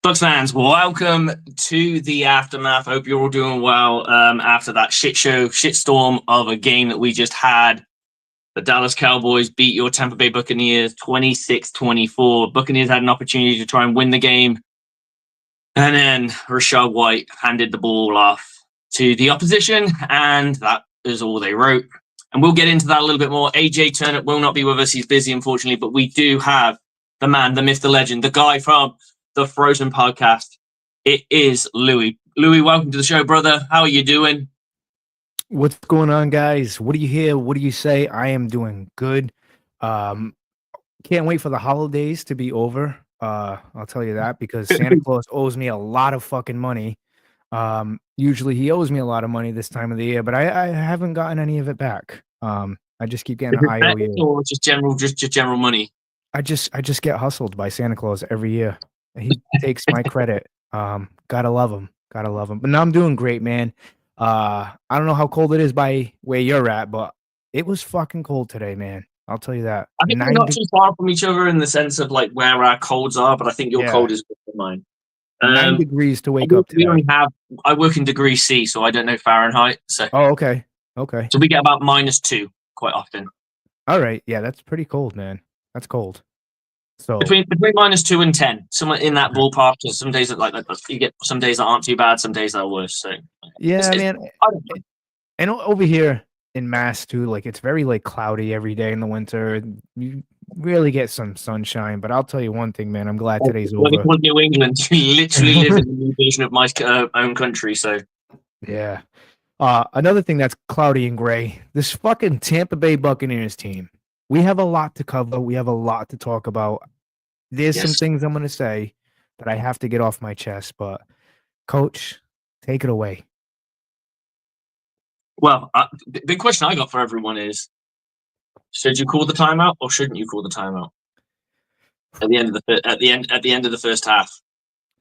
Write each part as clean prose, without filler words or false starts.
Bucs fans, welcome to the aftermath. I hope you're all doing well after that shitstorm of a game that we just had. The Dallas Cowboys beat your Tampa Bay Buccaneers 26-24. Buccaneers had an opportunity to try and win the game. And then Rachaad White handed the ball off to the opposition, and that is all they wrote. And we'll get into that a little bit more. AJ Turnip will not be with us. He's busy, unfortunately, but we do have the man, the myth, the legend, the guy from the Frozen podcast. It is Louis. Louis, welcome to the show, brother. How are you doing? What's going on, guys? What do you hear? What do you say? I am doing good. Can't wait for the holidays to be over. I'll tell you that, because Santa Claus owes me a lot of fucking money. Usually he owes me a lot of money this time of the year, but I haven't gotten any of it back. I just keep getting IOU. Or just general money. I just get hustled by Santa Claus every year. He takes my credit. Gotta love him. Gotta love him. But now I'm doing great, man. I don't know how cold it is by where you're at, but it was fucking cold today, man. I'll tell you that. I think we're not too far from each other in the sense of like where our colds are, but I think your cold is good than mine. 9 degrees to wake up today. I work in degree C, so I don't know Fahrenheit. So okay. So we get about -2 quite often. All right, yeah, that's pretty cold, man. That's cold. So between -2 and 10, somewhere in that ballpark. Some days that like you get some days that aren't too bad, some days that are worse. So yeah, man. And over here in Mass too, like it's very like cloudy every day in the winter. You really get some sunshine, but I'll tell you one thing, man. I'm glad today's over. Well, New England, we literally live in the new version of my own country. So yeah. Another thing that's cloudy and gray. This fucking Tampa Bay Buccaneers team. We have a lot to cover. We have a lot to talk about. There's some things I'm going to say that I have to get off my chest, but Coach, take it away. Well, the big question I got for everyone is, should you call the timeout or shouldn't you call the timeout at the end of the first half?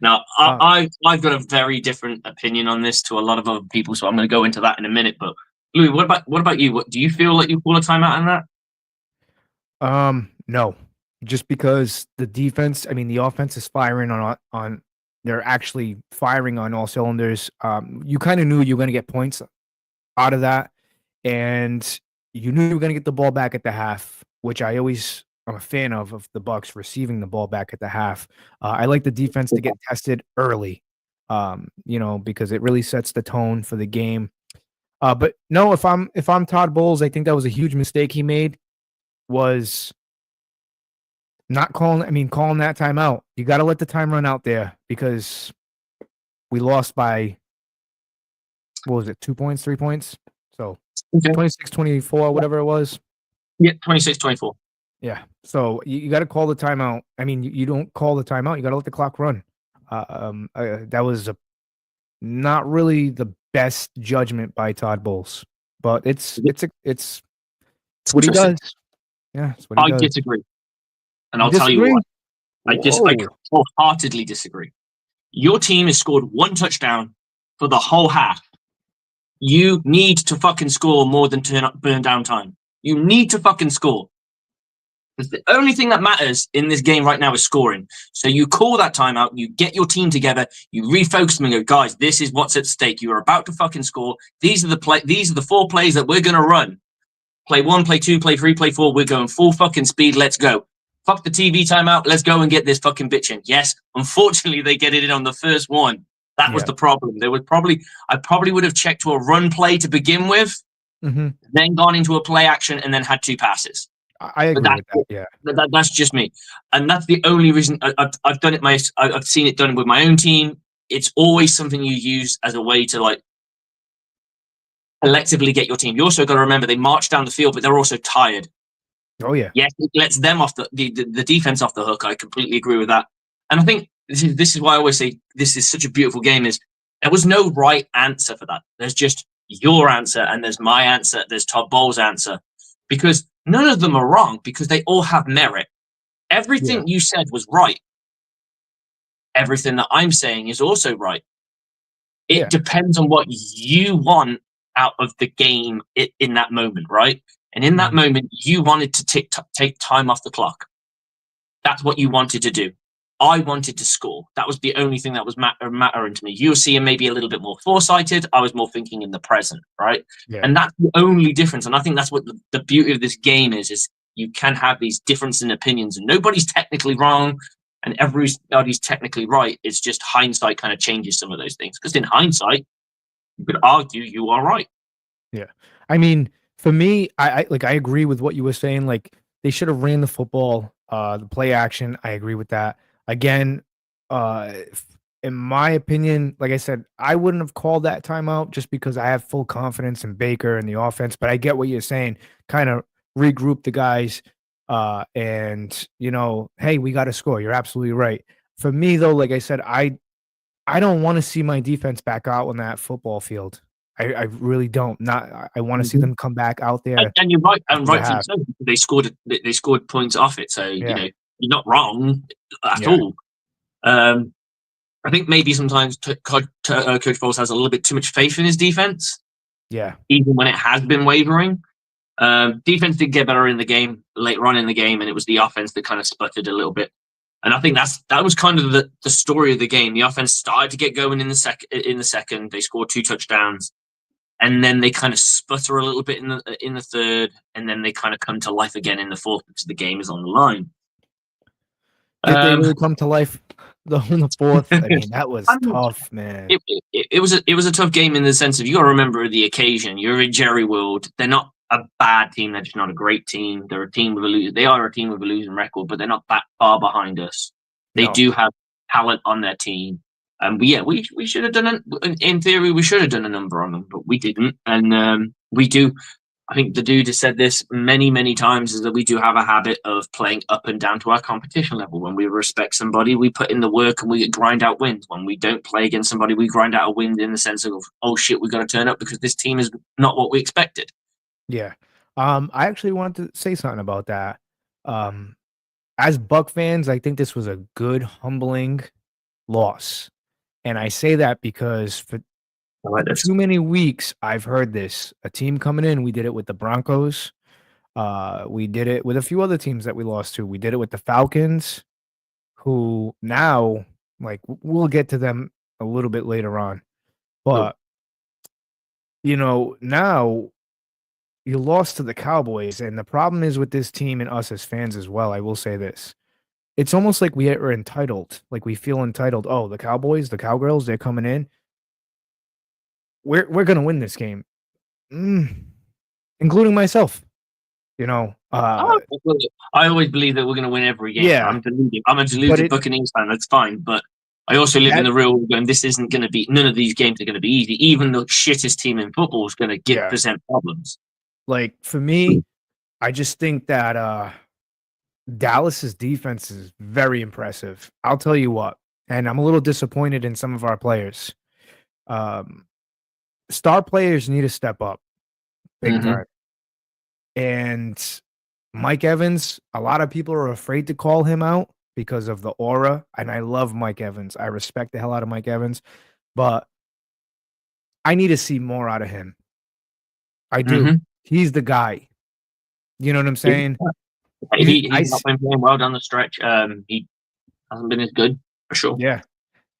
Now, I've got a very different opinion on this to a lot of other people, so I'm going to go into that in a minute. But Louis, what about you? Do you feel like you call a timeout on that? No, just because the offense is firing on they're actually firing on all cylinders. You kind of knew you were going to get points out of that, and you knew you were going to get the ball back at the half, which I'm a fan of the Bucs receiving the ball back at the half. I like the defense to get tested early, because it really sets the tone for the game. But no, if I'm Todd Bowles, I think that was a huge mistake he made. Was not calling that timeout. You got to let the time run out there, because we lost by, what was it, 2 points, 3 points? So 26-24, whatever it was. Yeah, 26-24. Yeah. So you got to call the timeout. You don't call the timeout. You got to let the clock run. That was not really the best judgment by Todd Bowles, but it's what he does. Yeah, I disagree. And I'll tell you why. I wholeheartedly disagree. Your team has scored 1 touchdown for the whole half. You need to fucking score more than burn down time. You need to fucking score. The only thing that matters in this game right now is scoring. So you call that timeout, you get your team together, you refocus them and go, guys, this is what's at stake. You are about to fucking score. These are the 4 plays that we're going to run. Play 1, play 2, play 3, play 4. We're going full fucking speed. Let's go. Fuck the TV timeout. Let's go and get this fucking bitch in. Yes, unfortunately, they get it in on the first one. That was the problem. I probably would have checked to a run play to begin with, then gone into a play action, and then had 2 passes. I agree with that. Yeah, that's just me, and that's the only reason I've done it. I've seen it done with my own team. It's always something you use as a way to like collectively get your team. You also got to remember they march down the field, but they're also tired. Oh yeah. Yes, it lets them off the defense off the hook. I completely agree with that. And I think this is why I always say this is such a beautiful game. Is there was no right answer for that. There's just your answer, and there's my answer. There's Todd Bowles' answer, because none of them are wrong because they all have merit. Yeah. Everything you said was right. Everything that I'm saying is also right. It Yeah. depends on what you want out of the game in that moment, right? And in that Mhm. moment, you wanted to take time off the clock. That's what you wanted to do. I wanted to score. That was the only thing that was mattering to me. You were seeing maybe a little bit more foresighted. I was more thinking in the present, right? Yeah. And that's the only difference. And I think that's what the beauty of this game is you can have these differences in opinions, and nobody's technically wrong, and everybody's technically right. It's just hindsight kind of changes some of those things. Because in hindsight, you could argue you are right. Yeah. I mean, for me, I agree with what you were saying. Like they should have ran the football, the play action. I agree with that. Again, in my opinion, like I said, I wouldn't have called that timeout just because I have full confidence in Baker and the offense. But I get what you're saying. Kind of regroup the guys, and hey, we got to score. You're absolutely right. For me, though, like I said, I don't want to see my defense back out on that football field. I really don't. Not I want to see Mhm. them come back out And, there and you're right, and after the rightfully half. so. They scored points off it, so Yeah, you're not wrong at yeah, all. I think maybe sometimes Coach Foles has a little bit too much faith in his defense, yeah. even when it has been wavering. Defense did get better in the game later on in the game, and it was the offense that kind of sputtered a little bit. And I think that was kind of the story of the game. The offense started to get going in the second. They scored 2 touchdowns, and then they kind of sputter a little bit in the third, and then they kind of come to life again in the fourth because the game is on the line. Did they Um, really come to life though in the fourth? I mean, that I was mean, tough, man. it was a tough game in the sense of you got to remember the occasion. You're in Jerry World. They're not a bad team. They're just not a great team. They are a team with a losing record, but they're not that far behind us. They No. do have talent on their team. And we should have done it. In theory, we should have done a number on them, but we didn't. And we do. I think the dude has said this many, many times is that we do have a habit of playing up and down to our competition level. When we respect somebody, we put in the work and we grind out wins. When we don't play against somebody, we grind out a win in the sense of, oh shit, we got to turn up because this team is not what we expected. Yeah. I actually wanted to say something about that. Um, as Buck fans, I think this was a good, humbling loss. And I say that because for I like this. too many weeks I've heard this. A team coming in, we did it with the Broncos. We did it with a few other teams that we lost to. We did it with the Falcons, who now, like, we'll get to them a little bit later on. Cool. But, now you lost to the Cowboys. And the problem is with this team and us as fans as well. I will say this. It's almost like we are entitled. Like we feel entitled. Oh, the Cowboys, the Cowgirls, they're coming in. We're gonna win this game. Including myself. You know, uh, I always believe that we're going to win every game. yeah, I'm a but deluded Buccaneers fan. That's fine, but I also live in that the real world, and this isn't going to be. None of these games are going to be easy. Even the shittest team in football is going to yeah, present problems. like for me, I just think that Dallas's defense is very impressive. I'll tell you what, and I'm a little disappointed in some of our players. Um, Star players need to step up big Mm-hmm. time. And Mike Evans, a lot of people are afraid to call him out because of the aura. And I love Mike Evans. I respect the hell out of Mike Evans, but I need to see more out of him. I do. Mm-hmm. He's the guy. You know what I'm saying? He's not been playing well down the stretch. He hasn't been as good for sure. Yeah.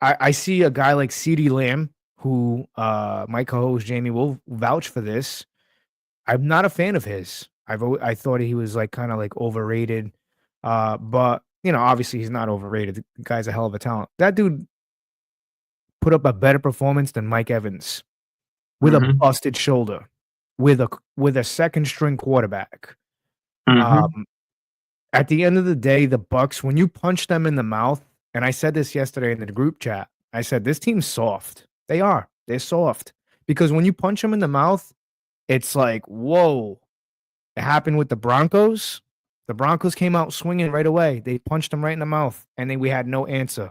I see a guy like CeeDee Lamb, who my co-host Jamie will vouch for this. I'm not a fan of his. I thought he was like kind of like overrated. But obviously he's not overrated. The guy's a hell of a talent. That dude put up a better performance than Mike Evans with a Mm-hmm. busted shoulder, with a second string quarterback. Mm-hmm. Um, at the end of the day, the Bucs, when you punch them in the mouth, and I said this yesterday in the group chat, I said this team's soft. They are. They're soft because when you punch them in the mouth, it's like, whoa. It happened with the Broncos. The Broncos came out swinging right away. They punched them right in the mouth, and then we had no answer.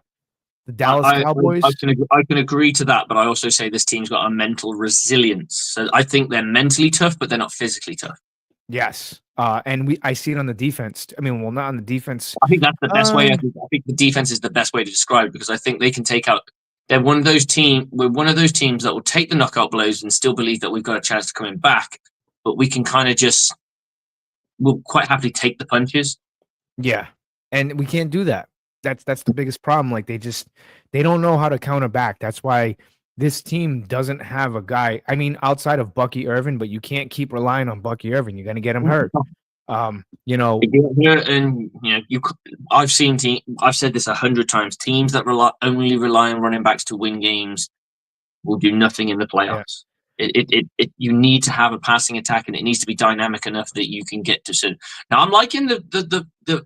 The Dallas Cowboys. I can agree to that, but I also say this team's got a mental resilience. So I think they're mentally tough, but they're not physically tough. Yes. And I see it on the defense. I mean, well, not on the defense. I think that's the best way. I think the defense is the best way to describe it because I think they can take out. They're one of those teams. We're one of those teams that will take the knockout blows and still believe that we've got a chance of coming back, but we can kind of just. We'll quite happily take the punches. Yeah, and we can't do that. That's the biggest problem. Like they don't know how to counter back. That's why this team doesn't have a guy. I mean, outside of Bucky Irvin, but you can't keep relying on Bucky Irvin. You're gonna get him hurt. You know, and I've seen I've said this 100 times. Teams that only rely on running backs to win games will do nothing in the playoffs. Yeah. You need to have a passing attack, and it needs to be dynamic enough that you can get to certain. Now, I'm liking the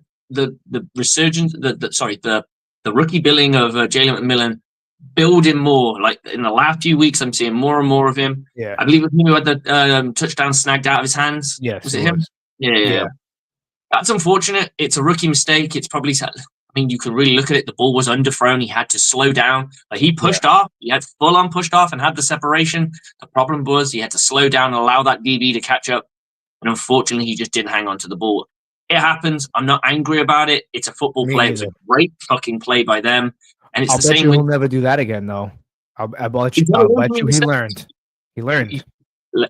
resurgence, the rookie billing of Jalen McMillan building more. Like in the last few weeks, I'm seeing more and more of him. Yeah, I believe it was him who had the touchdown snagged out of his hands. Yes, was it him? Yeah. That's unfortunate. It's a rookie mistake. It's probably. I mean, you can really look at it. The ball was underthrown. He had to slow down. Like he pushed off. He had full on pushed off and had the separation. The problem was he had to slow down and allow that DB to catch up. And unfortunately, he just didn't hang on to the ball. It happens. I'm not angry about it. It's a football play. It's a great fucking play by them. And it's I'll the bet same. He'll never do that again, though. I'll bet you he learned. He learned.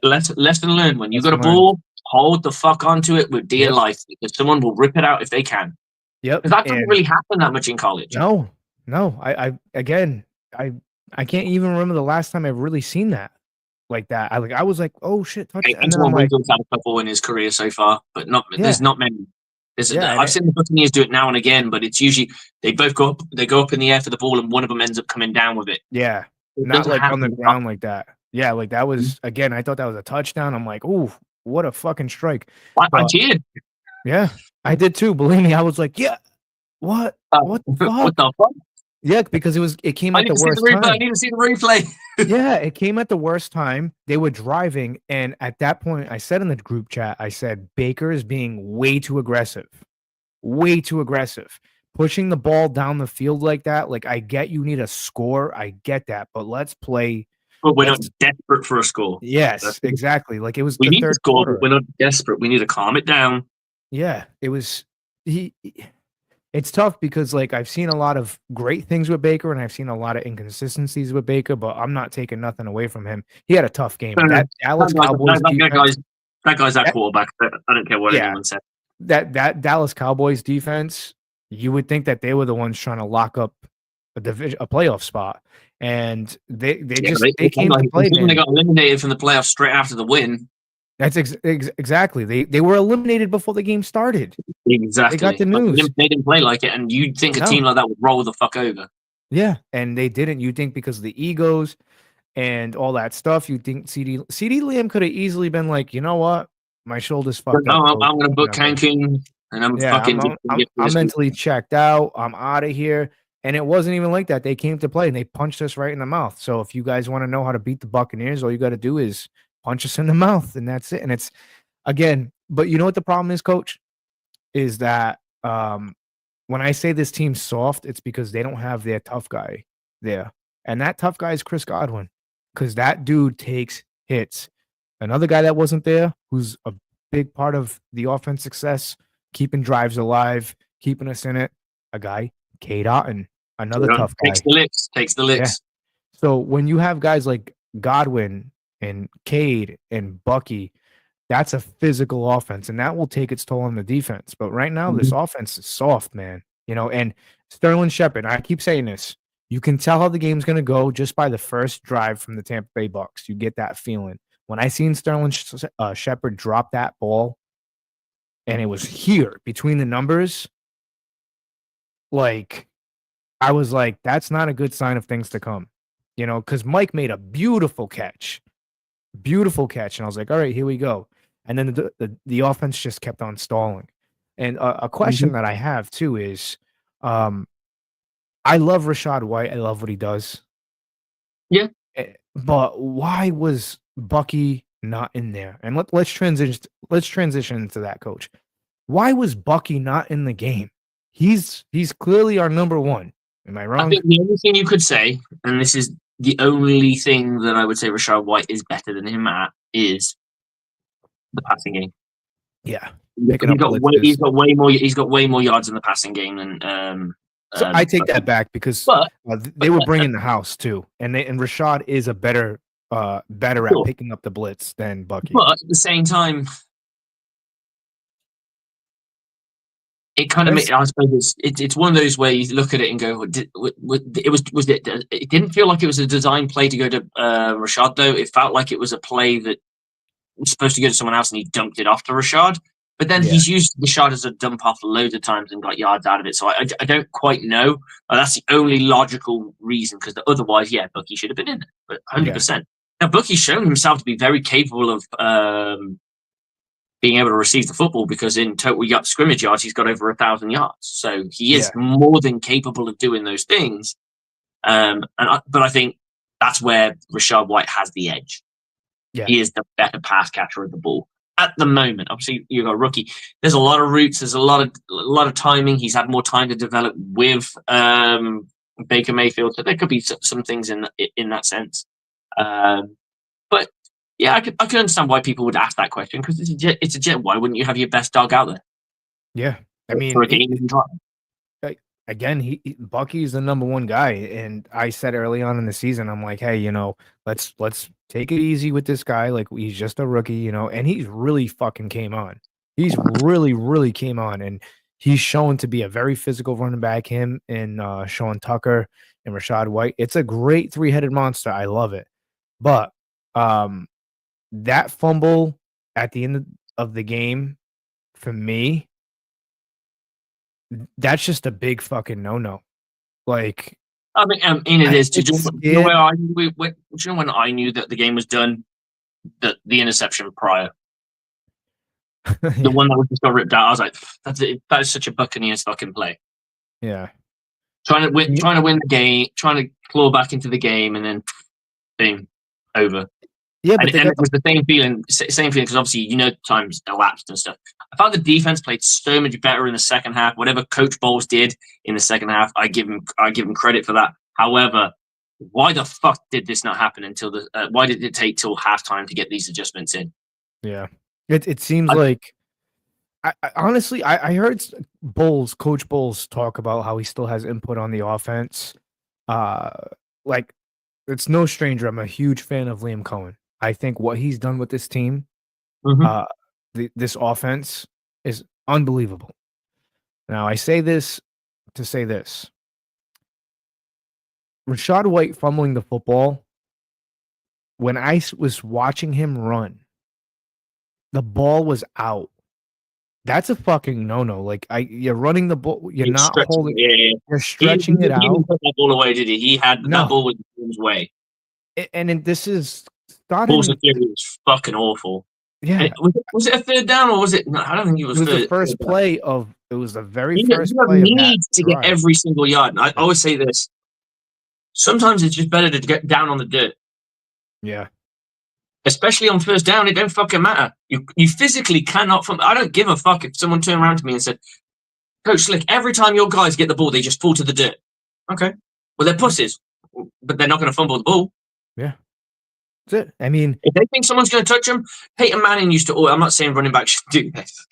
Lesson learned. When you got a ball, hold the fuck onto it with dear life because someone will rip it out if they can. Yep. Because that doesn't really happen that much in college. No. I can't even remember the last time I've really seen that like that. I was like, oh shit, touchdown. And then I'm like, had a couple in his career so far, but there's not many. I've seen the Buccaneers do it now and again, but it's usually they both go up in the air for the ball, and one of them ends up coming down with it. Yeah, not like on the ground like that. Yeah, like that was again. I thought that was a touchdown. I'm like, ooh, what a fucking strike! I cheered. Yeah, I did too. Believe me, I was like, yeah, what the fuck? What the fuck? Yeah, because it came at the worst time. I need to see the replay. Yeah, it came at the worst time. They were driving, and at that point, I said in the group chat, I said, Baker is being way too aggressive. Pushing the ball down the field like that, like I get you need a score. I get that, but let's play. But we're not desperate for a score. Yes, exactly. Like it was we the need third a score, quarter. but we're not desperate. We need to calm it down. Yeah, it was it's tough because like I've seen a lot of great things with Baker and I've seen a lot of inconsistencies with Baker, but I'm not taking nothing away from him. He had a tough game. That Dallas Cowboys defense, that guy's our quarterback. I don't care what anyone said. That Dallas Cowboys defense, you would think that they were the ones trying to lock up a playoff spot, and they came to play. They got eliminated from the playoffs straight after the win. That's exactly. They were eliminated before the game started. Exactly. They got the news. They didn't play like it, and you'd think a team like that would roll the fuck over. Yeah, and they didn't. You think because of the egos and all that stuff, you think CD Lamb could have easily been like, you know what, my shoulder's fucked up. I'm going to book Kankin, and I'm fucking. I'm mentally checked out. I'm out of here. And it wasn't even like that. They came to play and they punched us right in the mouth. So if you guys want to know how to beat the Buccaneers, all you got to do is punch us in the mouth, and that's it. And it's again, but you know what the problem is, Coach, is that when I say this team's soft, it's because they don't have their tough guy there, and that tough guy is Chris Godwin, because that dude takes hits. Another guy that wasn't there, who's a big part of the offense success, keeping drives alive, keeping us in it, a guy, Cade Otton, another tough guy. Takes the licks. Yeah. So when you have guys like Godwin and Cade and Bucky, that's a physical offense, and that will take its toll on the defense. But right now, this offense is soft, man. You know, and Sterling Shepard, I keep saying this, you can tell how the game's going to go just by the first drive from the Tampa Bay Bucs. You get that feeling. When I seen Sterling Shepard drop that ball, and it was here between the numbers, like, I was like, that's not a good sign of things to come. You know, because Mike made a beautiful catch. And I was like, all right, here we go. And then the offense just kept on stalling. And a question that I have too is, I love Rachaad White. I love what he does. Yeah. But why was Bucky not in there? And let's transition into that, Coach. Why was Bucky not in the game? He's clearly our number one. Am I wrong? I think the only thing you could say, and this is the only thing that I would say Rashad White is better than him at, is the passing game. Yeah, He's got way more yards in the passing game than. So I take that back because they were bringing the house too, and Rashad is a better at picking up the blitz than Bucky. But at the same time, it kind of I suppose it's one of those where you look at it and go, it didn't feel like it was a design play to go to Rashad though. It felt like it was a play that was supposed to go to someone else and he dumped it off to Rashad. But then he's used Rashad as a dump off loads of times and got yards out of it. So I don't quite know. That's the only logical reason, because otherwise, Bucky should have been in there, but 100%. Now, Bucky's shown himself to be very capable of being able to receive the football, because in total scrimmage yards, he's got over 1,000 yards. So he is more than capable of doing those things. But I think that's where Rashad White has the edge. Yeah. He is the better pass catcher of the ball at the moment. Obviously, you've got a rookie. There's a lot of routes. There's a lot of timing. He's had more time to develop with Baker Mayfield. So there could be some things in that sense. But yeah, I could understand why people would ask that question, because it's a jet. Why wouldn't you have your best dog out there? Yeah, I mean, for a game again, Bucky's the number one guy, and I said early on in the season, I'm like, hey, let's take it easy with this guy. Like, he's just a rookie, and he's really fucking came on. He's really, really came on, and he's shown to be a very physical running back. Him and Sean Tucker and Rashad White. It's a great three-headed monster. I love it. But that fumble at the end of the game, for me, that's just a big fucking no-no. Like, I mean, it is. You know when I knew that the game was done? The interception prior. The one that was just got ripped out. I was like, that is such a Buccaneers fucking play. Yeah. Trying to win the game, trying to claw back into the game, and then boom, over. Yeah, but it was the same feeling, because obviously, time's elapsed and stuff. I found the defense played so much better in the second half. Whatever Coach Bowles did in the second half, I give him credit for that. However, why the fuck did this not happen until why did it take till halftime to get these adjustments in? Yeah, it seems like. I honestly, I heard Coach Bowles talk about how he still has input on the offense. Like, it's no stranger. I'm a huge fan of Liam Cohen. I think what he's done with this team, this offense, is unbelievable. Now, I say this to say this. Rashad White fumbling the football, when I was watching him run, the ball was out. That's a fucking no-no. Like, you're running the ball, you're not holding, you're stretching it out. He didn't put that ball away, did he? He had that ball was in his way. And this is starting. Ball security was fucking awful. Yeah. Was it a third down, or was it? No, I don't think it was. It was the first play of. It was the very first play. You need to get every single yard. And I always say this. Sometimes it's just better to get down on the dirt. Yeah. Especially on first down, it don't fucking matter. You physically cannot. I don't give a fuck if someone turned around to me and said, "Coach Slick, every time your guys get the ball, they just fall to the dirt." Okay. Well, they're pussies, but they're not going to fumble the ball. Yeah. That's it. I mean, if they think someone's going to touch them, Peyton Manning used to. I'm not saying running backs should do this,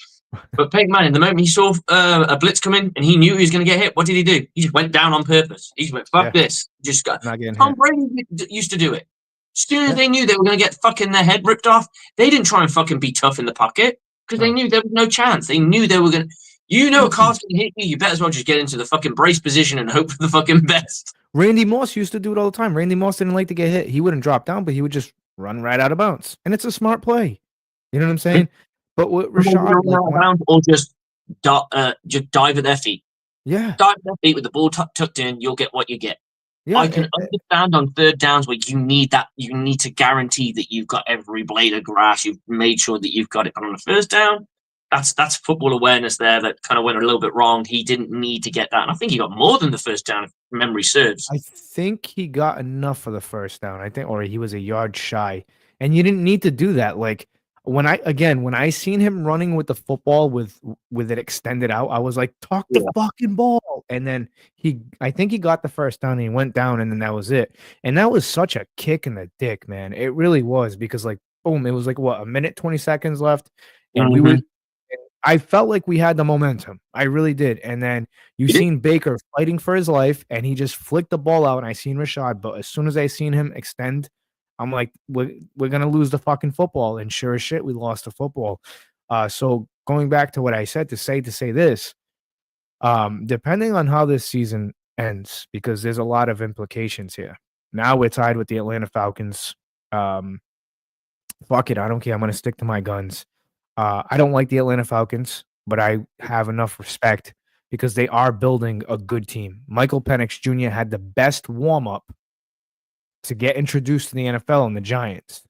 but Peyton Manning, the moment he saw a blitz come in and he knew he was going to get hit, what did he do? He just went down on purpose. He just went, "Fuck this." Just got. Tom Brady used to do it. As soon as they knew they were going to get fucking their head ripped off, they didn't try and fucking be tough in the pocket, because they knew there was no chance. They knew they were going to. A car's going to hit you. You better as well just get into the fucking brace position and hope for the fucking best. Randy Moss used to do it all the time. Randy Moss didn't like to get hit. He wouldn't drop down, but he would just run right out of bounds. And it's a smart play. You know what I'm saying? But with Rashad, or just dive at their feet. Yeah. Dive at their feet with the ball tucked in. You'll get what you get. Yeah, I can understand on third downs where you need that. You need to guarantee that you've got every blade of grass. You've made sure that you've got it. But on the first down, that's football awareness there that kind of went a little bit wrong. He didn't need to get that. And I think he got more than the first down, if memory serves. I think he got enough for the first down. Or he was a yard shy. And you didn't need to do that. Like, when I seen him running with the football with it extended out, I was like, talk the fucking ball. And then I think he got the first down and he went down and then that was it. And that was such a kick in the dick, man. It really was because like, boom, it was like what, a minute, 20 seconds left. And I felt like we had the momentum. I really did. And then you seen Baker fighting for his life and he just flicked the ball out and I seen Rashad. But as soon as I seen him extend, I'm like, we're gonna lose the fucking football, and sure as shit, we lost the football. So going back to what I said to say this, depending on how this season ends, because there's a lot of implications here. Now we're tied with the Atlanta Falcons. Fuck it, I don't care. I'm gonna stick to my guns. I don't like the Atlanta Falcons, but I have enough respect because they are building a good team. Michael Penix Jr. had the best warm up to get introduced to the NFL and the Giants.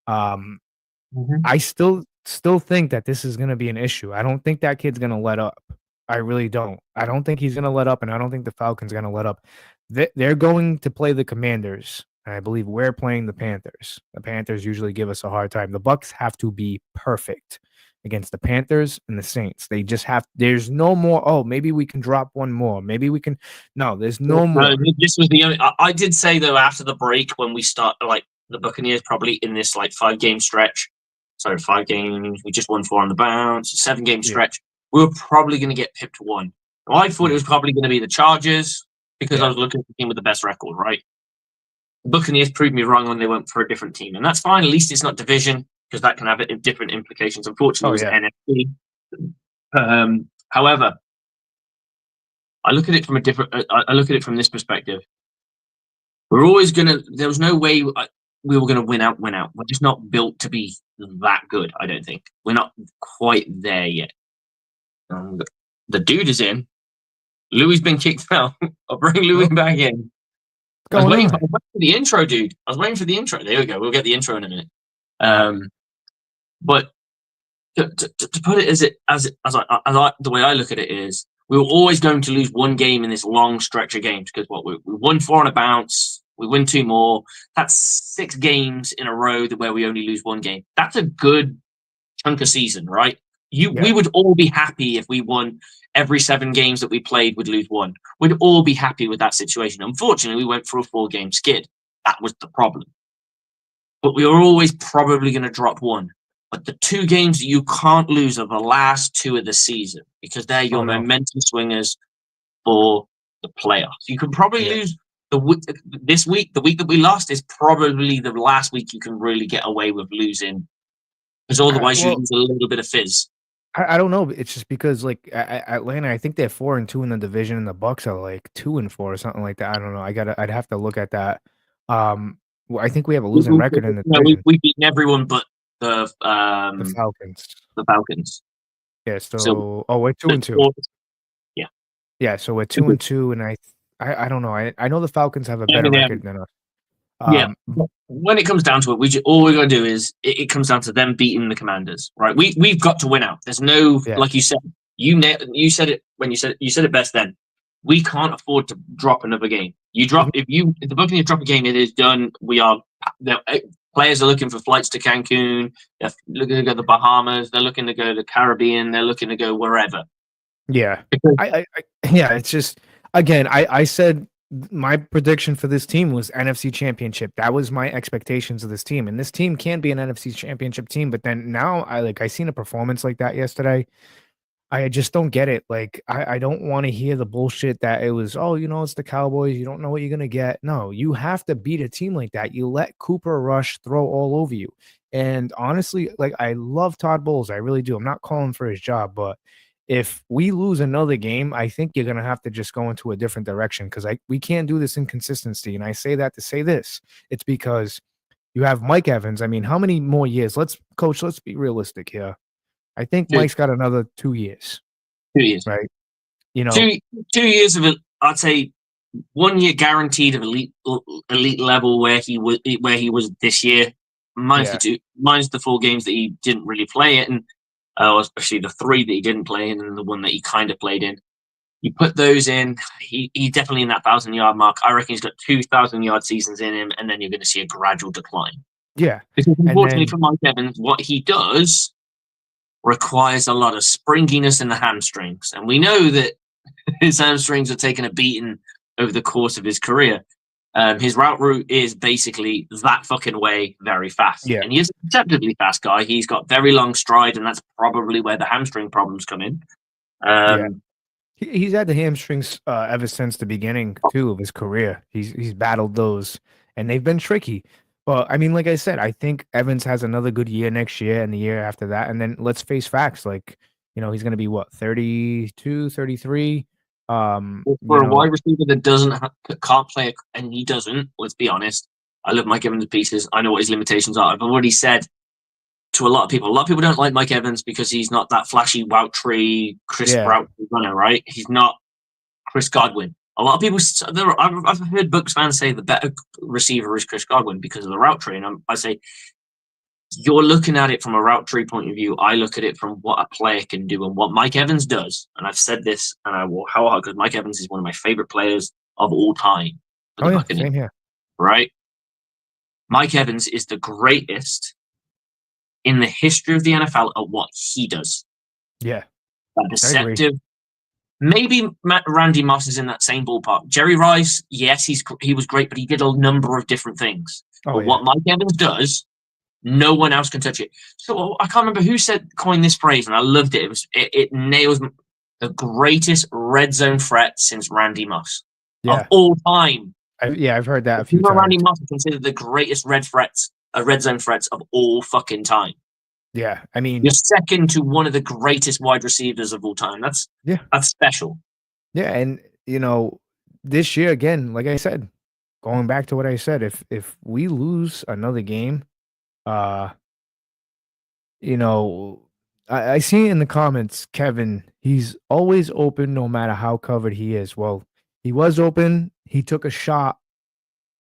I still think that this is going to be an issue. I don't think that kid's going to let up. I really don't. I don't think he's going to let up, and I don't think the Falcons going to let up. They're going to play the Commanders, and I believe we're playing the Panthers. The Panthers usually give us a hard time. The Bucs have to be perfect against the Panthers and the Saints. They just have. There's no more. Oh, maybe we can drop one more. Maybe we can. No, there's no more. This was the only. I did say though after the break when we start like the Buccaneers probably in this like 5-game stretch. Sorry, 5 games. We just won 4 on the bounce. 7-game stretch. We were probably going to get pipped 1. Well, I thought it was probably going to be the Chargers because I was looking at the team with the best record, right? The Buccaneers proved me wrong when they went for a different team, and that's fine. At least it's not division because that can have different implications. Unfortunately, it was NFC. However, I look at it from a different. I look at it from this perspective. We're always gonna. There was no way we were gonna win out. We're just not built to be that good. I don't think we're not quite there yet. The dude is in. Louis been kicked out. I'll bring Louis back in. I was waiting for the intro, dude. I was waiting for the intro. There we go. We'll get the intro in a minute. But to put it as the way I look at it is, we were always going to lose one game in this long stretch of games because we won 4 on a bounce. We win 2 more. That's 6 games in a row where we only lose 1 game. That's a good chunk of season, right? We would all be happy if we won every 7 games that we played, would lose 1. We'd all be happy with that situation. Unfortunately, we went for a 4-game skid. That was the problem. But we were always probably going to drop 1. But the 2 games that you can't lose are the last 2 of the season because they're your momentum swingers for the playoffs. You can probably lose this week. The week that we lost is probably the last week you can really get away with losing because otherwise you lose a little bit of fizz. I don't know. It's just because like Atlanta, I think they're 4-2 in the division, and the Bucs are like 2-4 or something like that. I don't know. I'd have to look at that. Well, I think we have a losing record in the division. We've beaten everyone but the Falcons. The Falcons. Yeah. So we're 2-2. Yeah. Yeah. So we're 2-2, and I don't know. I know the Falcons have a better record than us. When it comes down to it, all we're going to do is it comes down to them beating the Commanders, right? We've got to win out. There's no like you said. You said it when you said it best. Then we can't afford to drop another game. If the Buccaneers drop a game, it is done. Players are looking for flights to Cancun. They're looking to go to the Bahamas. They're looking to go to the Caribbean. They're looking to go wherever. Yeah, it's just again. I said my prediction for this team was NFC Championship. That was my expectations of this team, and this team can be an NFC Championship team. But then now, I seen a performance like that yesterday. I just don't get it. Like, I don't want to hear the bullshit that it was, it's the Cowboys. You don't know what you're going to get. No, you have to beat a team like that. You let Cooper Rush throw all over you. And honestly, like, I love Todd Bowles. I really do. I'm not calling for his job, but if we lose another game, I think you're going to have to just go into a different direction because we can't do this inconsistency. And I say that to say this. It's because you have Mike Evans. I mean, how many more years? Let's be realistic here. I think Mike's got another 2 years. 2 years, right? 2 years of it. I'd say 1 year guaranteed of elite level where he was this year. Minus the 4 games that he didn't really play it, and especially the 3 that he didn't play in, and the 1 that he kind of played in. You put those in, he's definitely in that 1,000-yard mark. I reckon he's got 2,000-yard seasons in him, and then you're going to see a gradual decline. Yeah. Because And unfortunately then for Mike Evans, what he does requires a lot of springiness in the hamstrings. And we know that his hamstrings are taking a beating over the course of his career. His route is basically that fucking way very fast. yeah, And he is a perceptibly fast guy. He's got very long stride, and that's probably where the hamstring problems come in. yeah. Um, He's had the hamstrings ever since the beginning too of his career. He's battled those, and they've been tricky. But I mean, like I said, I think Evans has another good year next year and the year after that. And then let's face facts, like, he's going to be what, 32, 33. for a wide receiver that can't play, and he doesn't, let's be honest. I love Mike Evans to pieces. I know what his limitations are. I've already said to a lot of people. A lot of people don't like Mike Evans because he's not that flashy route tree, crisp Yeah. route runner, right? He's not Chris Godwin. A lot of people, I've heard Bucs fans say the better receiver is Chris Godwin because of the route tree. And I say, you're looking at it from a route tree point of view. I look at it from what a player can do and what Mike Evans does. And I've said this, and I will how hard because Mike Evans is one of my favorite players of all time for the Buccaneers. Same here. Right? Mike Evans is the greatest in the history of the NFL at what he does. Yeah. That deceptive. Maybe Randy Moss is in that same ballpark. Jerry Rice, yes, he was great, but he did a number of different things. But what Mike Evans does, no one else can touch it. So I can't remember who coined this phrase, and I loved it. It nails the greatest red zone threat since Randy Moss of all time. I've heard that a few times. Randy Moss is considered the greatest red zone threats of all fucking time. Yeah, I mean, you're second to one of the greatest wide receivers of all time. That's special. Yeah, and this year again, like I said, going back to what I said, if we lose another game, I see in the comments, Kevin, he's always open no matter how covered he is. Well, he was open, he took a shot,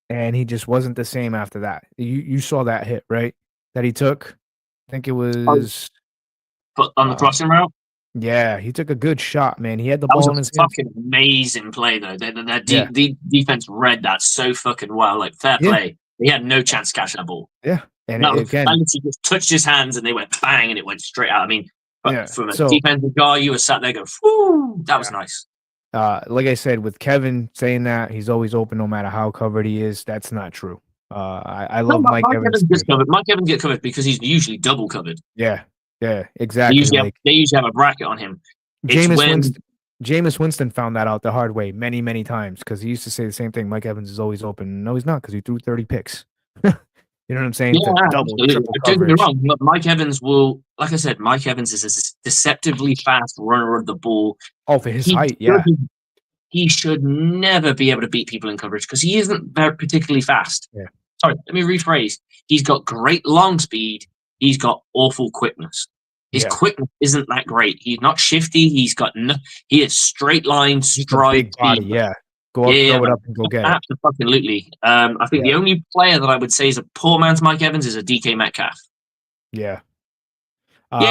and he just wasn't the same after that. You saw that hit, right? That he took. I think it was on the crossing route. Yeah, he took a good shot, man. He had the ball in his hands. Fucking amazing play though. The defense read that so fucking well. Like fair play. He had no chance to catch that ball. Yeah, and again, he just touched his hands and they went bang and it went straight out. I mean, from a defensive guy, you were sat there going, "Whoo, that was nice." Like I said, with Kevin saying that he's always open no matter how covered he is, that's not true. I love Mike Evans. Mike Evans gets covered because he's usually double covered. Yeah, exactly. They usually have a bracket on him. Jameis Winston found that out the hard way many, many times because he used to say the same thing. Mike Evans is always open. No, he's not because he threw 30 picks. You know what I'm saying? Yeah, double, triple coverage. Don't get me wrong. Mike Evans will, like I said, Mike Evans is a deceptively fast runner of the ball. Oh, for his height, yeah. He should never be able to beat people in coverage because he isn't very particularly fast. Yeah. Sorry, let me rephrase. He's got great long speed. He's got awful quickness. His quickness isn't that great. He's not shifty. He is straight line, stride, body. Yeah. Go up, throw it up, and go get it. Absolutely. I think the only player that I would say is a poor man's Mike Evans is a DK Metcalf. Yeah.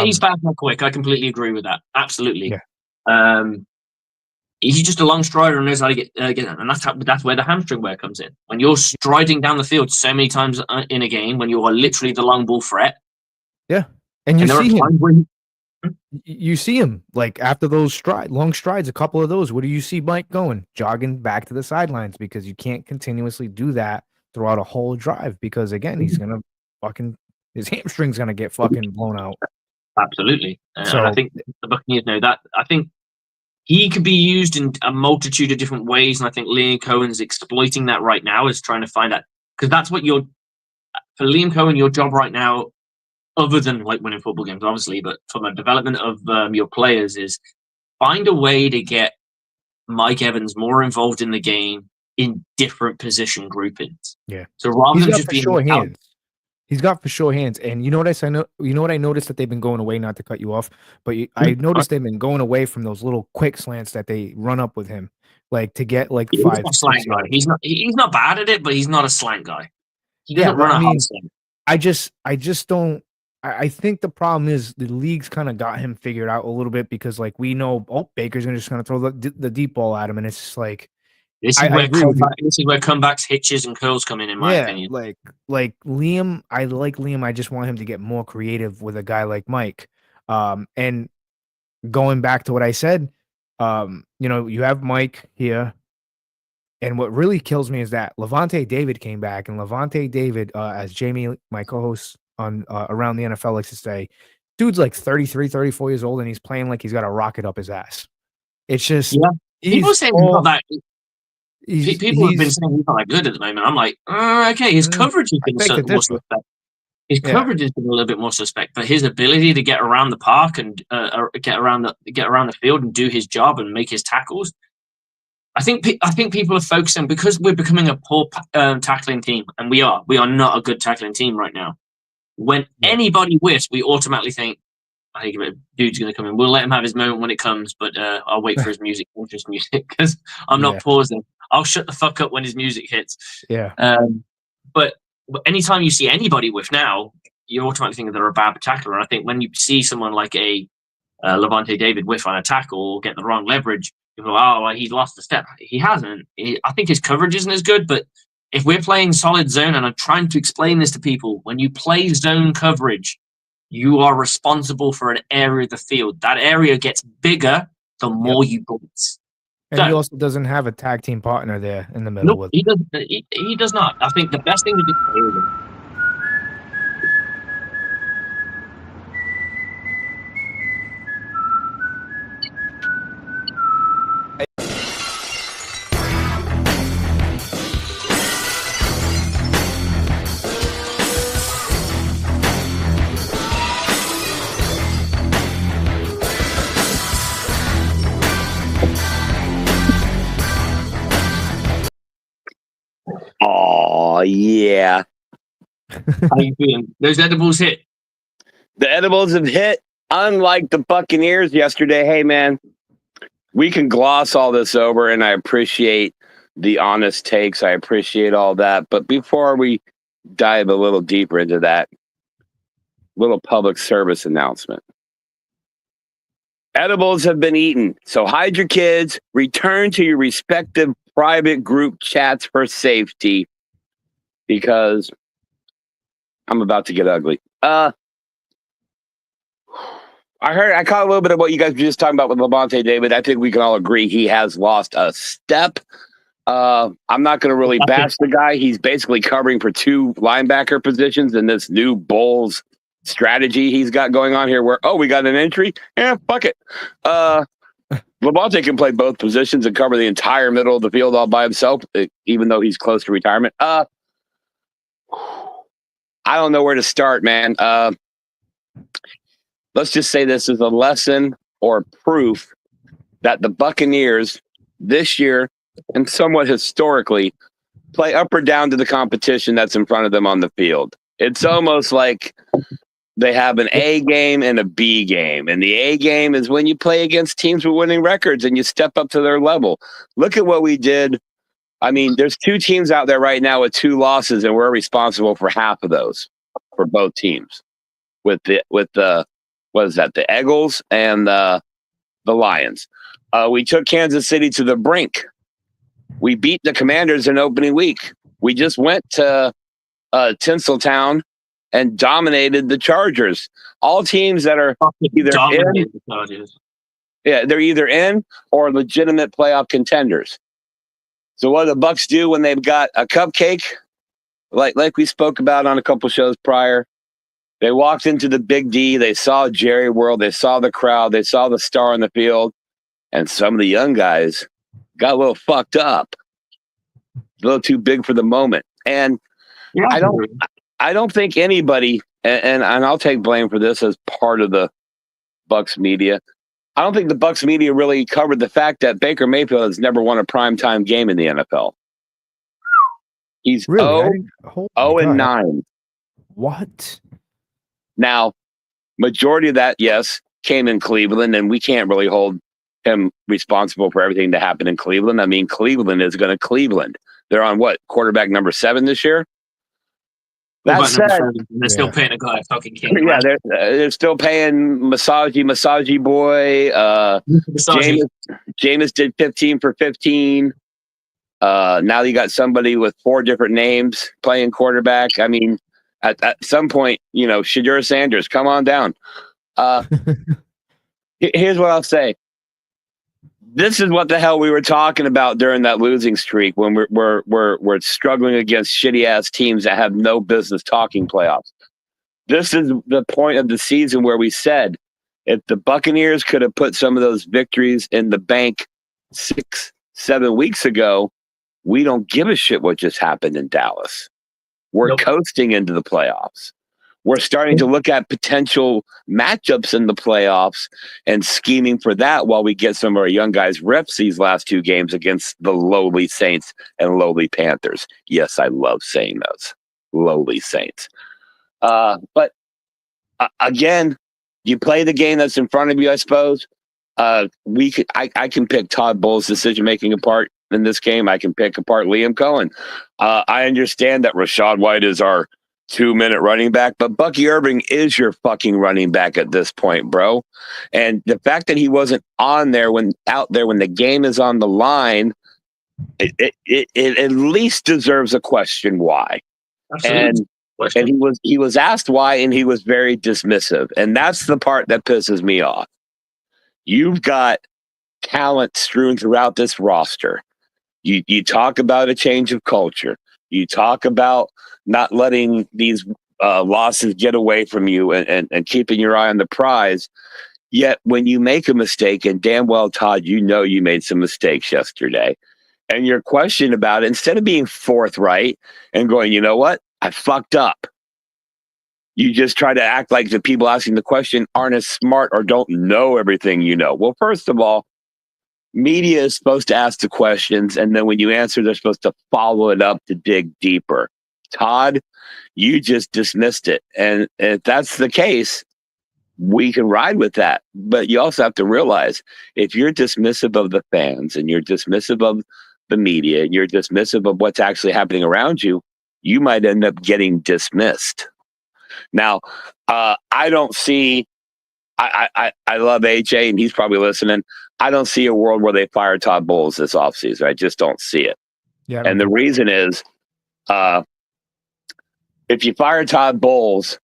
He's fast and quick. I completely agree with that. Absolutely. Yeah. He's just a long strider and knows how to get and that's where the hamstring wear comes in. When you're striding down the field so many times in a game, when you are literally the long ball threat. Yeah, and you see him. You see him like after those long strides, a couple of those. What do you see Mike going? Jogging back to the sidelines because you can't continuously do that throughout a whole drive because again, he's gonna his hamstring's gonna get fucking blown out. Absolutely, and I think the Buccaneers know that. I think he could be used in a multitude of different ways, and I think Liam Cohen's exploiting that right now, is trying to find out because that's what for Liam Cohen, your job right now. Other than like winning football games, obviously, but from a development of your players is find a way to get Mike Evans more involved in the game in different position groupings. Yeah. So rather than just being hands, he's got for sure hands. And you know what I noticed that they've been going away. Not to cut you off, but I noticed they've been going away from those little quick slants that they run up with him, like to get like he's 5. Not a slant guy. He's not bad at it, but he's not a slant guy. He doesn't run a hard slant. I just don't. I think the problem is the league's kind of got him figured out a little bit because, like, we know, Baker's just going to throw the deep ball at him, and it's just like This is I where agree with you. this is where comebacks, hitches, and curls come in my opinion. Like Liam, I like Liam. I just want him to get more creative with a guy like Mike. And going back to what I said, you have Mike here. And what really kills me is that Levante David came back, and Levante David, as Jamie, my co-host on Around the NFL, likes to say, dude's like 33, 34 years old, and he's playing like he's got a rocket up his ass. It's just, people saying he's not that. People have been saying he's not that good at the moment. I'm like, okay, his coverage has been more suspect. His coverage has been a little bit more suspect, but his ability to get around the park and get around the field and do his job and make his tackles. I think people are focusing because we're becoming a poor tackling team, and we are not a good tackling team right now. When anybody whiffs, we automatically think, I think a dude's going to come in. We'll let him have his moment when it comes, but I'll wait for his music, because I'm not pausing. I'll shut the fuck up when his music hits. Yeah. But anytime you see anybody whiff now, you automatically think that they're a bad tackler. And I think when you see someone like a Levante David whiff on a tackle or get the wrong leverage, you go, well, he's lost a step. He hasn't. I think his coverage isn't as good, but if we're playing solid zone, and I'm trying to explain this to people, when you play zone coverage, you are responsible for an area of the field. That area gets bigger the more you blitz. And he also doesn't have a tag team partner there in the middle. Nope, he does not. I think the best thing to do is Oh, yeah. How you feeling? Those edibles hit. The edibles have hit. Unlike the Buccaneers yesterday, hey, man, we can gloss all this over, and I appreciate the honest takes. I appreciate all that. But before we dive a little deeper into that, little public service announcement. Edibles have been eaten, so hide your kids, return to your respective private group chats for safety, because I'm about to get ugly. I caught a little bit of what you guys were just talking about with Levante David. I think we can all agree he has lost a step. I'm not going to really bash the guy. He's basically covering for two linebacker positions in this new Bulls strategy he's got going on here where, we got an entry? Yeah, fuck it. Levante can play both positions and cover the entire middle of the field all by himself, even though he's close to retirement. I don't know where to start, man. Let's just say this is a lesson or proof that the Buccaneers this year and somewhat historically play up or down to the competition that's in front of them on the field. It's almost like they have an A game and a B game. And the A game is when you play against teams with winning records and you step up to their level. Look at what we did. I mean, there's two teams out there right now with 2 losses, and we're responsible for half of those for both teams. With the what is that? The Eagles and the Lions. We took Kansas City to the brink. We beat the Commanders in opening week. We just went to Tinseltown and dominated the Chargers. All teams that are either they're either in or legitimate playoff contenders. So what do the Bucs do when they've got a cupcake, like we spoke about on a couple shows prior? They walked into the Big D. They saw Jerry World. They saw the crowd. They saw the star on the field, and some of the young guys got a little fucked up, a little too big for the moment. And I don't think anybody, and I'll take blame for this as part of the Bucs media. I don't think the Bucs media really covered the fact that Baker Mayfield has never won a primetime game in the NFL. He's really? 0-9. What? Now, majority of that, yes, came in Cleveland, and we can't really hold him responsible for everything that happened in Cleveland. I mean, Cleveland is going to Cleveland. They're on what, quarterback number 7 this year? That said, they're still paying a guy fucking king. Yeah, they're still paying Massaji boy. Jameis did 15 for 15. Now you got somebody with 4 different names playing quarterback. I mean, at some point, Shadur Sanders, come on down. Here's what I'll say. This is what the hell we were talking about during that losing streak when we're struggling against shitty ass teams that have no business talking playoffs. This is the point of the season where we said if the Buccaneers could have put some of those victories in the bank 6-7 weeks ago, we don't give a shit what just happened in Dallas. We're coasting into the playoffs. We're starting to look at potential matchups in the playoffs and scheming for that while we get some of our young guys reps these last 2 games against the lowly Saints and lowly Panthers. Yes, I love saying those. Lowly Saints. But again, you play the game that's in front of you, I suppose. I can pick Todd Bowles' decision-making apart in this game. I can pick apart Liam Cohen. I understand that Rachaad White is our 2-minute running back, but Bucky Irving is your fucking running back at this point, bro. And the fact that he wasn't out there when the game is on the line, it at least deserves a question why. Absolutely. And he was asked why, and he was very dismissive. And that's the part that pisses me off. You've got talent strewn throughout this roster. You talk about a change of culture. You talk about not letting these losses get away from you and keeping your eye on the prize. Yet when you make a mistake, and damn well, Todd, you made some mistakes yesterday, and you're questioned about it, instead of being forthright and going, you know what, I fucked up. You just try to act like the people asking the question aren't as smart or don't know everything you know. Well, first of all, media is supposed to ask the questions, and then when you answer, they're supposed to follow it up to dig deeper. Todd, you just dismissed it. And if that's the case, we can ride with that. But you also have to realize if you're dismissive of the fans and you're dismissive of the media and you're dismissive of what's actually happening around you, you might end up getting dismissed. Now, I don't see, I love AJ and he's probably listening. I don't see a world where they fire Todd Bowles this offseason. I just don't see it. Yeah. And the reason is, if you fire Todd Bowles,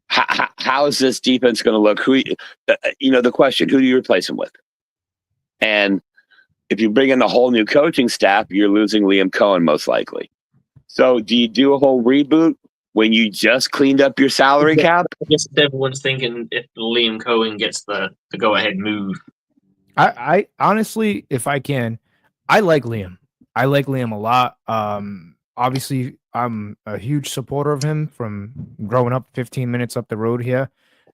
how is this defense going to look? The question, who do you replace him with? And if you bring in a whole new coaching staff, you're losing Liam Cohen most likely. So do you do a whole reboot when you just cleaned up your salary cap? I guess everyone's thinking if Liam Cohen gets the go-ahead move. I honestly, if I can, I like Liam. I like Liam a lot. Obviously, I'm a huge supporter of him from growing up 15 minutes up the road here.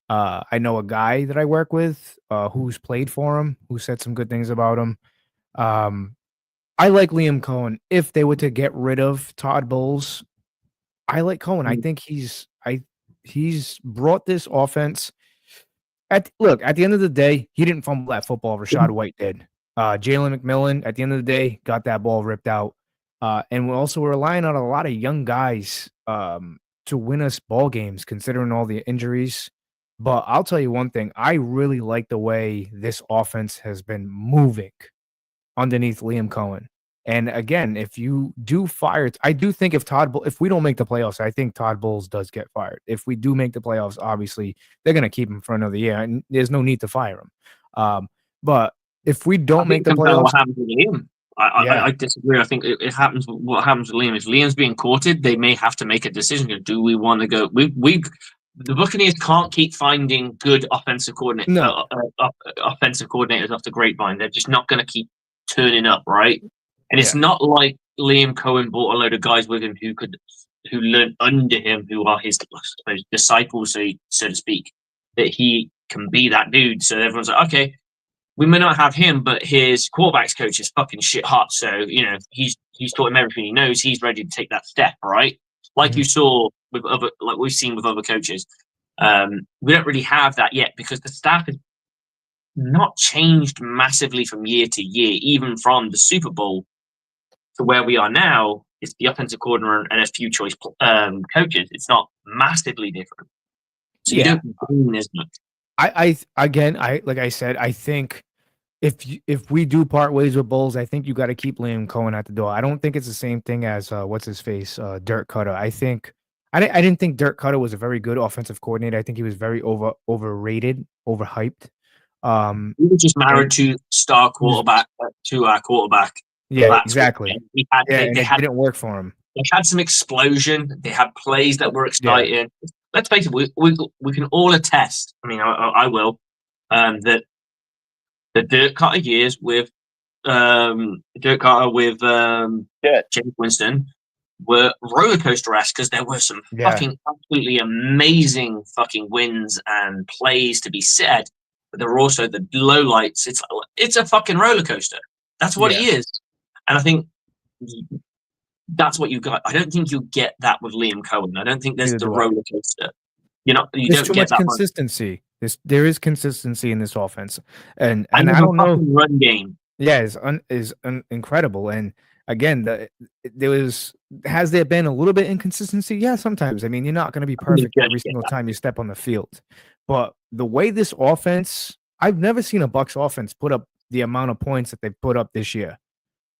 I know a guy that I work with who's played for him, who said some good things about him. I like Liam Cohen. If they were to get rid of Todd Bowles, I like Cohen. I think he's brought this offense. At the end of the day, he didn't fumble that football. Rachaad White did. Jalen McMillan, at the end of the day, got that ball ripped out. And we're also relying on a lot of young guys to win us ball games, considering all the injuries. But I'll tell you one thing. I really like the way this offense has been moving underneath Liam Cohen. And again, if you do fire, I do think if we don't make the playoffs, I think Todd Bowles does get fired. If we do make the playoffs, obviously they're going to keep him for another year, and there's no need to fire him. But if we don't make the playoffs, what happens with Liam? I disagree. I think it happens. What happens with Liam is Liam's being courted. They may have to make a decision. Do we want to go? The Buccaneers can't keep finding good offensive coordinators off the grapevine. They're just not going to keep turning up, right? And it's not like Liam Cohen brought a load of guys with him who learned under him, who are his, I suppose, disciples, so to speak, that he can be that dude. So everyone's like, okay, we may not have him, but his quarterback's coach is fucking shit hot. So, he's taught him everything he knows. He's ready to take that step, right? Like you saw like we've seen with other coaches. We don't really have that yet because the staff has not changed massively from year to year, even from the Super Bowl to where we are now. It's the offensive coordinator and a few choice coaches. It's not massively different. So you don't gain as much. I like I said, I think if we do part ways with Bulls, I think you got to keep Liam Cohen at the door. I don't think it's the same thing as what's his face, Dirk Cutter. I didn't think Dirk Cutter was a very good offensive coordinator. I think he was very overrated, overhyped. We were just married to star quarterback to our quarterback. Yeah, That's exactly. It didn't work for him. They had some explosion. They had plays that were exciting. Yeah. Let's face it, we can all attest. I mean, I will. That the Dirk Cutter years with James Winston were roller coaster-esque because there were some fucking absolutely amazing fucking wins and plays to be said, but there were also the lowlights. It's a fucking roller coaster. That's what it is, and I think that's what you got. I don't think you get that with Liam Cohen. I don't think there's the roller coaster. You there's don't too get much that consistency. There is consistency in this offense, and I don't know. Run game, is incredible. And again, has there been a little bit inconsistency? Yeah, sometimes. I mean, you're not going to be perfect every single time you step on the field, but the way this offense, I've never seen a Bucs offense put up the amount of points that they've put up this year.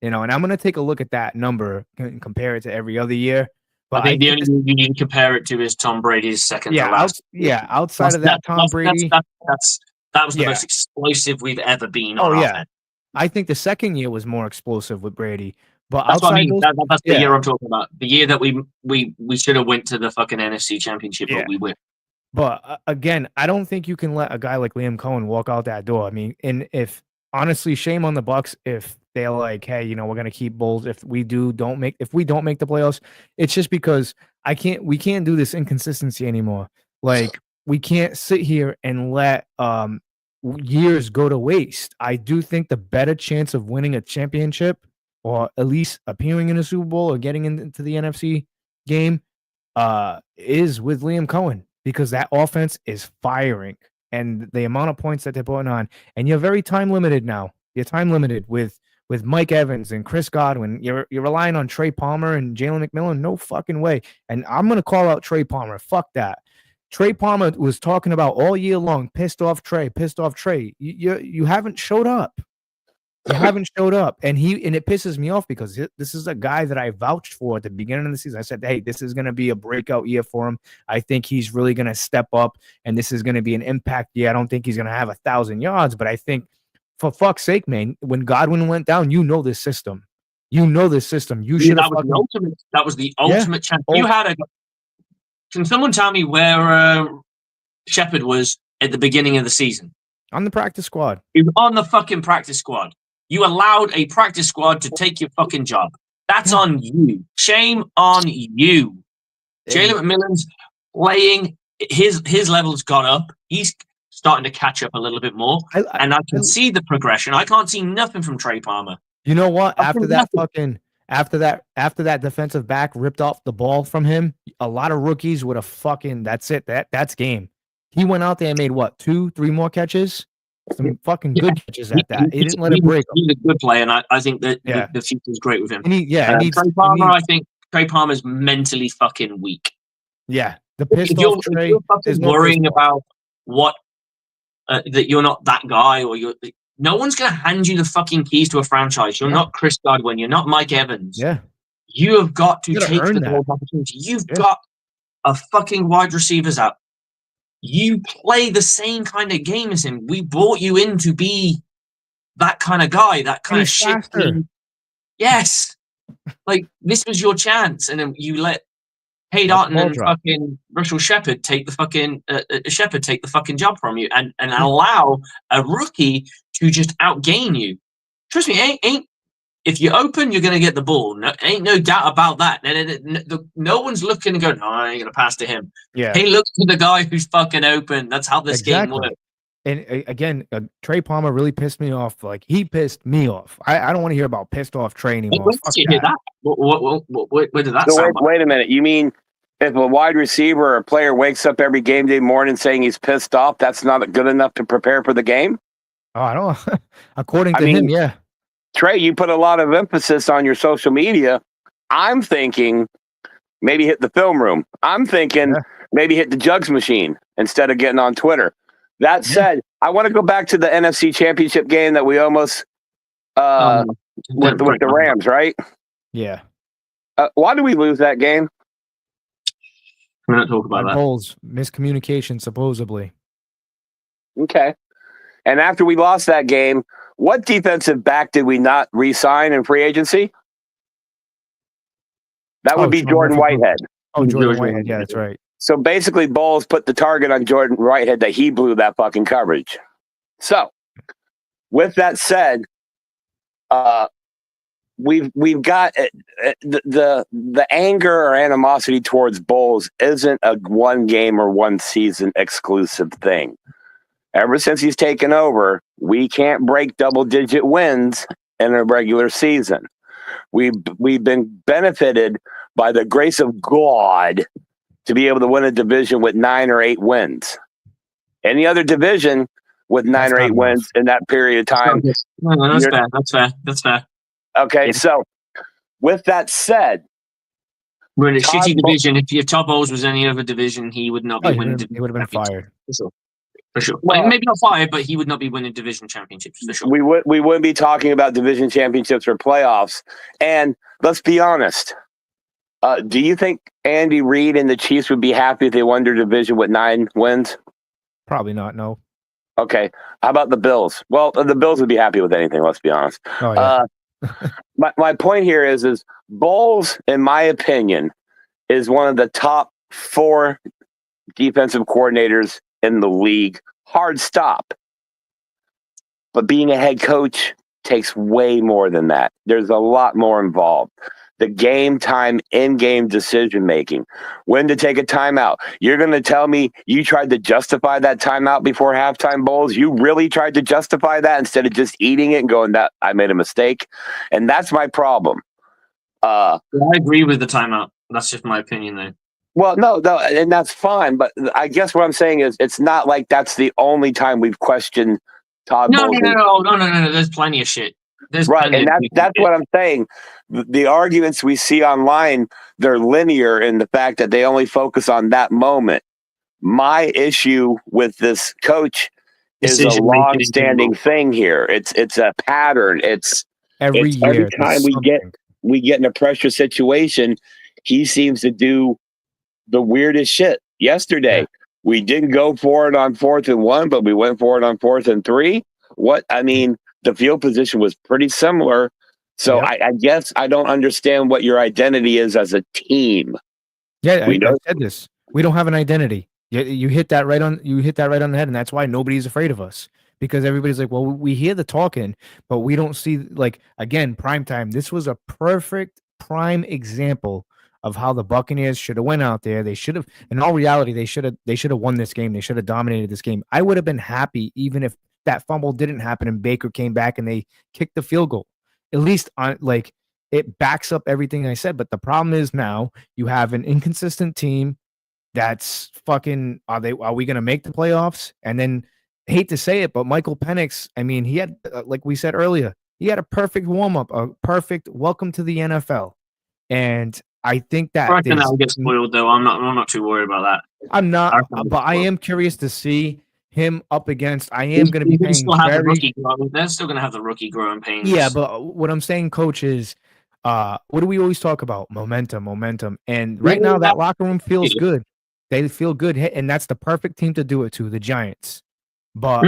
And I'm going to take a look at that number and compare it to every other year. But I think the only thing you need to compare it to is Tom Brady's second to last. Outside of that, Tom Brady. That was the most explosive we've ever been. I think the second year was more explosive with Brady. But that's what I mean. That's the year I'm talking about. The year that we should have went to the fucking NFC Championship, but we went. But again, I don't think you can let a guy like Liam Cohen walk out that door. I mean, and if honestly, shame on the Bucs if they're like, hey, we're gonna keep Bulls if we don't make the playoffs. It's just because we can't do this inconsistency anymore. Like, we can't sit here and let years go to waste. I do think the better chance of winning a championship or at least appearing in a Super Bowl or getting into the NFC game is with Liam Cohen, because that offense is firing, and the amount of points that they're putting on, and you're very time limited now. You're time limited with Mike Evans and Chris Godwin. You're relying on Trey Palmer and Jalen McMillan. No fucking way. And I'm going to call out Trey Palmer. Fuck that. Trey Palmer was talking about all year long, pissed off Trey. You haven't showed up. You haven't showed up. And it pisses me off because this is a guy that I vouched for at the beginning of the season. I said, hey, this is going to be a breakout year for him. I think he's really going to step up, and this is going to be an impact year. I don't think he's going to have 1,000 yards, but I think, for fuck's sake, man, when Godwin went down, this system. This system. You should have. That was the ultimate chance. You had Can someone tell me where Shepard was at the beginning of the season? On the practice squad. He was on the fucking practice squad. You allowed a practice squad to take your fucking job. That's on you. Shame on you. Jalen McMillan's playing. His level's gone up. He's starting to catch up a little bit more, and I can see the progression. I can't see nothing from Trey Palmer. You know what? After that defensive back ripped off the ball from him, a lot of rookies would have fucking. That's it. That's game. He went out there and made 2-3 more catches. Some fucking good catches at that. He didn't let it break. He's a good player, and I think that the future is great with him. Trey Palmer. I think Trey Palmer's mentally fucking weak. Yeah, the pissed off Trey. If you're fucking worrying about what that you're not that guy, or no one's going to hand you the fucking keys to a franchise. You're not Chris Godwin. You're not Mike Evans. Yeah, you have got to take the gold opportunity. You've got a fucking wide receivers out. You play the same kind of game as him. We brought you in to be that kind of guy, that kind of shit. Yes. Like, this was your chance. And then you let Hay Darton and fucking Russell Shepard take the fucking job from you and allow a rookie to just outgain you. Trust me, ain't if you're open, you're going to get the ball. No, ain't no doubt about that. No one's looking and going, no, I ain't going to pass to him. Yeah. He looks to the guy who's fucking open. That's how this game works. And again, Trey Palmer really pissed me off. Like, he pissed me off. I don't want to hear about pissed off Trey anymore. Where did you hear that? Where did that sound? Wait a minute. You mean if a wide receiver or a player wakes up every game day morning saying he's pissed off, that's not good enough to prepare for the game? Oh, I don't. According to him, yeah. Trey, you put a lot of emphasis on your social media. I'm thinking maybe hit the film room. I'm thinking maybe hit the jugs machine instead of getting on Twitter. That said, I want to go back to the NFC Championship game that we almost with the Rams, right? Yeah. Why did we lose that game? We're not talking about that. Goals, miscommunication, supposedly. Okay. And after we lost that game, what defensive back did we not re-sign in free agency? That would be Jordan Whitehead. Oh, Jordan Whitehead. Yeah, that's right. So basically, Bowles put the target on Jordan Whitehead that he blew that fucking coverage. So, with that said, we've got the anger or animosity towards Bowles isn't a one game or one season exclusive thing. Ever since he's taken over, we can't break double-digit wins in a regular season. We've been benefited by the grace of God to be able to win a division with 9 or 8 wins. Any other division with 9 or 8 wins in that period of time. No, that's fair. That's fair. Okay, yeah. So with that said, we're in a shitty division. If Todd Bowles was any other division, he would not be winning. He would have been fired. For sure. Well, maybe not fired, but he would not be winning division championships for sure. We wouldn't be talking about division championships or playoffs. And let's be honest. Do you think Andy Reid and the Chiefs would be happy if they won their division with 9 wins? Probably not, no. Okay. How about the Bills? Well, the Bills would be happy with anything, let's be honest. Oh, yeah. My point here is Bowles, in my opinion, is one of the top 4 defensive coordinators in the league. Hard stop. But being a head coach takes way more than that. There's a lot more involved. The game time, in-game decision-making. When to take a timeout. You're going to tell me you tried to justify that timeout before halftime, Bowles? You really tried to justify that instead of just eating it and going, "That I made a mistake"? And that's my problem. I agree with the timeout. That's just my opinion, though. Well, no, and that's fine. But I guess what I'm saying is it's not like that's the only time we've questioned Todd Bowles. No. There's plenty of shit. Right, and that's what I'm saying. The arguments we see online, they're linear in the fact that they only focus on that moment. My issue with this coach is a long-standing thing here. It's a pattern. It's every year. Every time we get in a pressure situation, he seems to do the weirdest shit. Yesterday, we didn't go for it on 4th and 1, but we went for it on 4th and 3. The field position was pretty similar. So I guess I don't understand what your identity is as a team. Yeah, I said this. We don't have an identity. You hit that right on the head, and that's why nobody's afraid of us. Because everybody's like, well, we hear the talking, but we don't see, like, again, prime time. This was a perfect prime example of how the Buccaneers should have went out there. They should have, in all reality, they should have won this game. They should have dominated this game. I would have been happy even if that fumble didn't happen and Baker came back and they kicked the field goal. At least it backs up everything I said. But the problem is now you have an inconsistent team that's fucking, are we going to make the playoffs? And then, hate to say it, but Michael Penix, I mean, he had, like we said earlier, he had a perfect warm-up, a perfect welcome to the NFL. And I think that I'll get spoiled, though. I'm not too worried about that. I'm not, but I am curious to see him up against. I am going to be paying. They're still going to have the rookie growing pains. Yeah, but what I'm saying, Coach, is what do we always talk about? Momentum. And right now, that locker room feels good. They feel good, and that's the perfect team to do it to, the Giants. But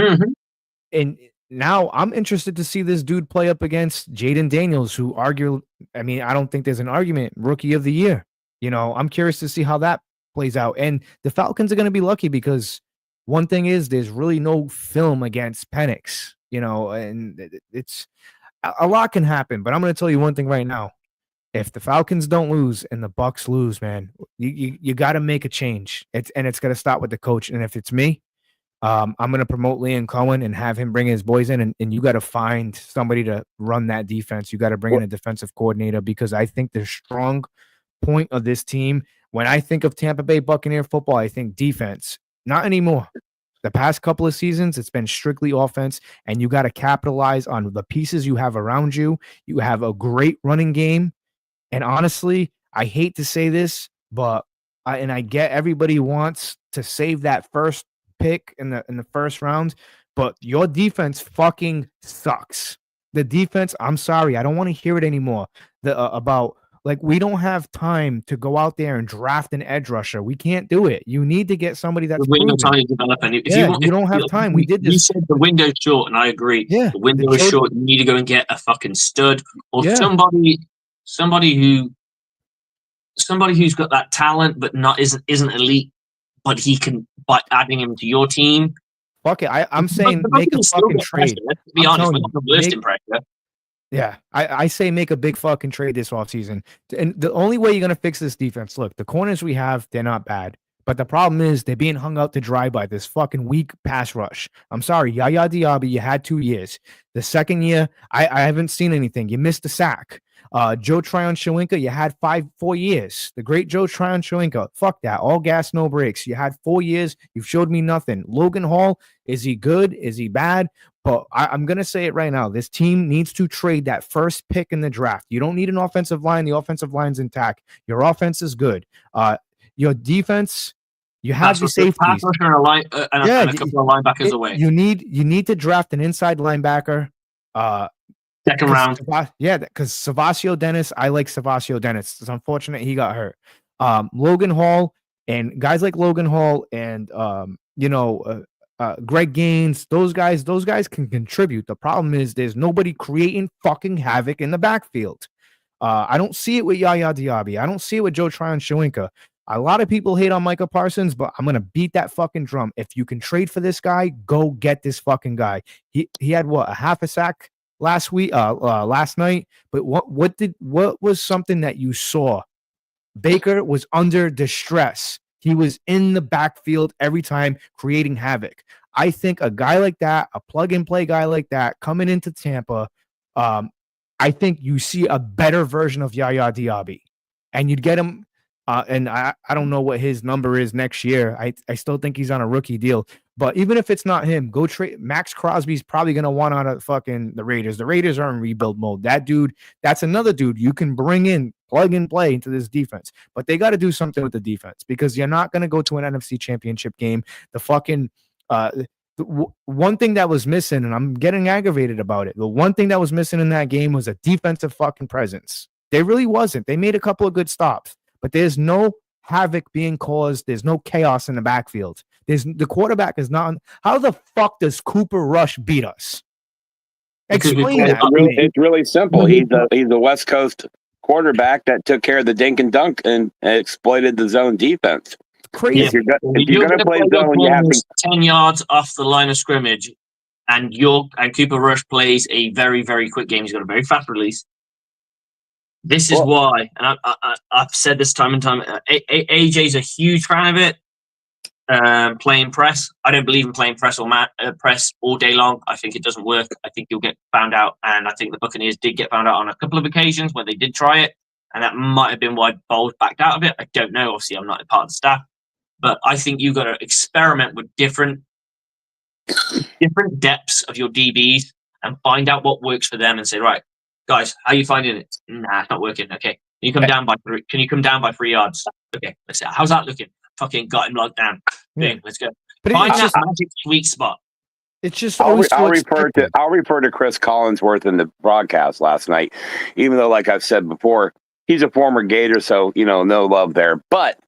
and now I'm interested to see this dude play up against Jaden Daniels, who I don't think there's an argument, rookie of the year. I'm curious to see how that plays out. And the Falcons are going to be lucky because one thing is there's really no film against Penix, and it's a lot can happen. But I'm going to tell you one thing right now. If the Falcons don't lose and the Bucs lose, man, you got to make a change. It's going to start with the coach. And if it's me, I'm going to promote Liam Cohen and have him bring his boys in, and you got to find somebody to run that defense. You got to bring in a defensive coordinator, because I think the strong point of this team, when I think of Tampa Bay Buccaneer football, I think defense. Not anymore. The past couple of seasons, it's been strictly offense, and you got to capitalize on the pieces you have around you. You have a great running game, and honestly, I hate to say this, but I get everybody wants to save that first pick in the first round, but your defense fucking sucks. The defense, I'm sorry, I don't want to hear it anymore. About like we don't have time to go out there and draft an edge rusher. We can't do it. You need to get somebody that's we don't proven. time to develop any. You don't have time. We did this. You said the window's short, and I agree. Yeah, the window is short. You need to go and get a fucking stud or somebody who's got that talent, but isn't elite. But he can, by adding him to your team. Fuck it. I'm saying make a fucking trade. Let's be honest, we're not the worst in pressure. Yeah, I say make a big fucking trade this offseason. And the only way you're going to fix this defense, look, the corners we have, they're not bad. But the problem is they're being hung out to dry by this fucking weak pass rush. I'm sorry, Yaya Diaby, you had 2 years. The second year, I haven't seen anything. You missed a sack. Joe Tryon-Shoyinka, you had 4 years. The great Joe Tryon-Shoyinka, fuck that. All gas, no brakes. You had 4 years. You've showed me nothing. Logan Hall, is he good? Is he bad? But I'm going to say it right now. This team needs to trade that first pick in the draft. You don't need an offensive line. The offensive line's intact. Your offense is good. Your defense, you have the safeties. And a couple of linebackers away. You need to draft an inside linebacker. Second round. Because Savasio Dennis, I like Savasio Dennis. It's unfortunate he got hurt. Logan Hall and guys like Logan Hall and Greg Gaines, those guys can contribute. The problem is there's nobody creating fucking havoc in the backfield. I don't see it with Yaya Diaby. I don't see it with Joe Tryon-Shoyinka. A lot of people hate on Micah Parsons, but I'm gonna beat that fucking drum. If you can trade for this guy, go get this fucking guy. He had a half a sack last night. But what was something that you saw? Baker was under distress. He was in the backfield every time creating havoc. I think a guy like that, a plug-and-play guy like that, coming into Tampa, I think you see a better version of Yaya Diaby. And you'd get him, and I don't know what his number is next year. I still think he's on a rookie deal. But even if it's not him, go trade. Max Crosby's probably going to want out of fucking the Raiders. The Raiders are in rebuild mode. That dude, that's another dude you can bring in, plug and play into this defense. But they got to do something with the defense because you're not going to go to an NFC championship game. The fucking one thing that was missing, and I'm getting aggravated about it. The one thing that was missing in that game was a defensive fucking presence. There really wasn't. They made a couple of good stops, but there's no havoc being caused. There's no chaos in the backfield. The quarterback is not. How the fuck does Cooper Rush beat us? Explain that. It's really simple. He's a West Coast quarterback that took care of the dink and dunk and exploited the zone defense. Crazy. If you're going to play zone, you have to 10 yards off the line of scrimmage, and Cooper Rush plays a very, very quick game. He's got a very fast release. This is why, and I've said this time and time. AJ's a huge fan of it. Playing press. I don't believe in playing press press all day long. I think it doesn't work. I think you'll get found out, and I think the Buccaneers did get found out on a couple of occasions where they did try it, and that might have been why Bowles backed out of it. I don't know. Obviously, I'm not a part of the staff, but I think you've got to experiment with different depths of your DBs and find out what works for them, and say, right, guys, how are you finding it? Nah, it's not working. Okay, can you come down by 3? Can you come down by 3 yards? Okay, let's see. How's that looking? Fucking got him locked down. Boom, let's go. But find that magic sweet spot. It's just I'll refer to Chris Collinsworth in the broadcast last night, even though, like I've said before, he's a former Gator, so no love there. But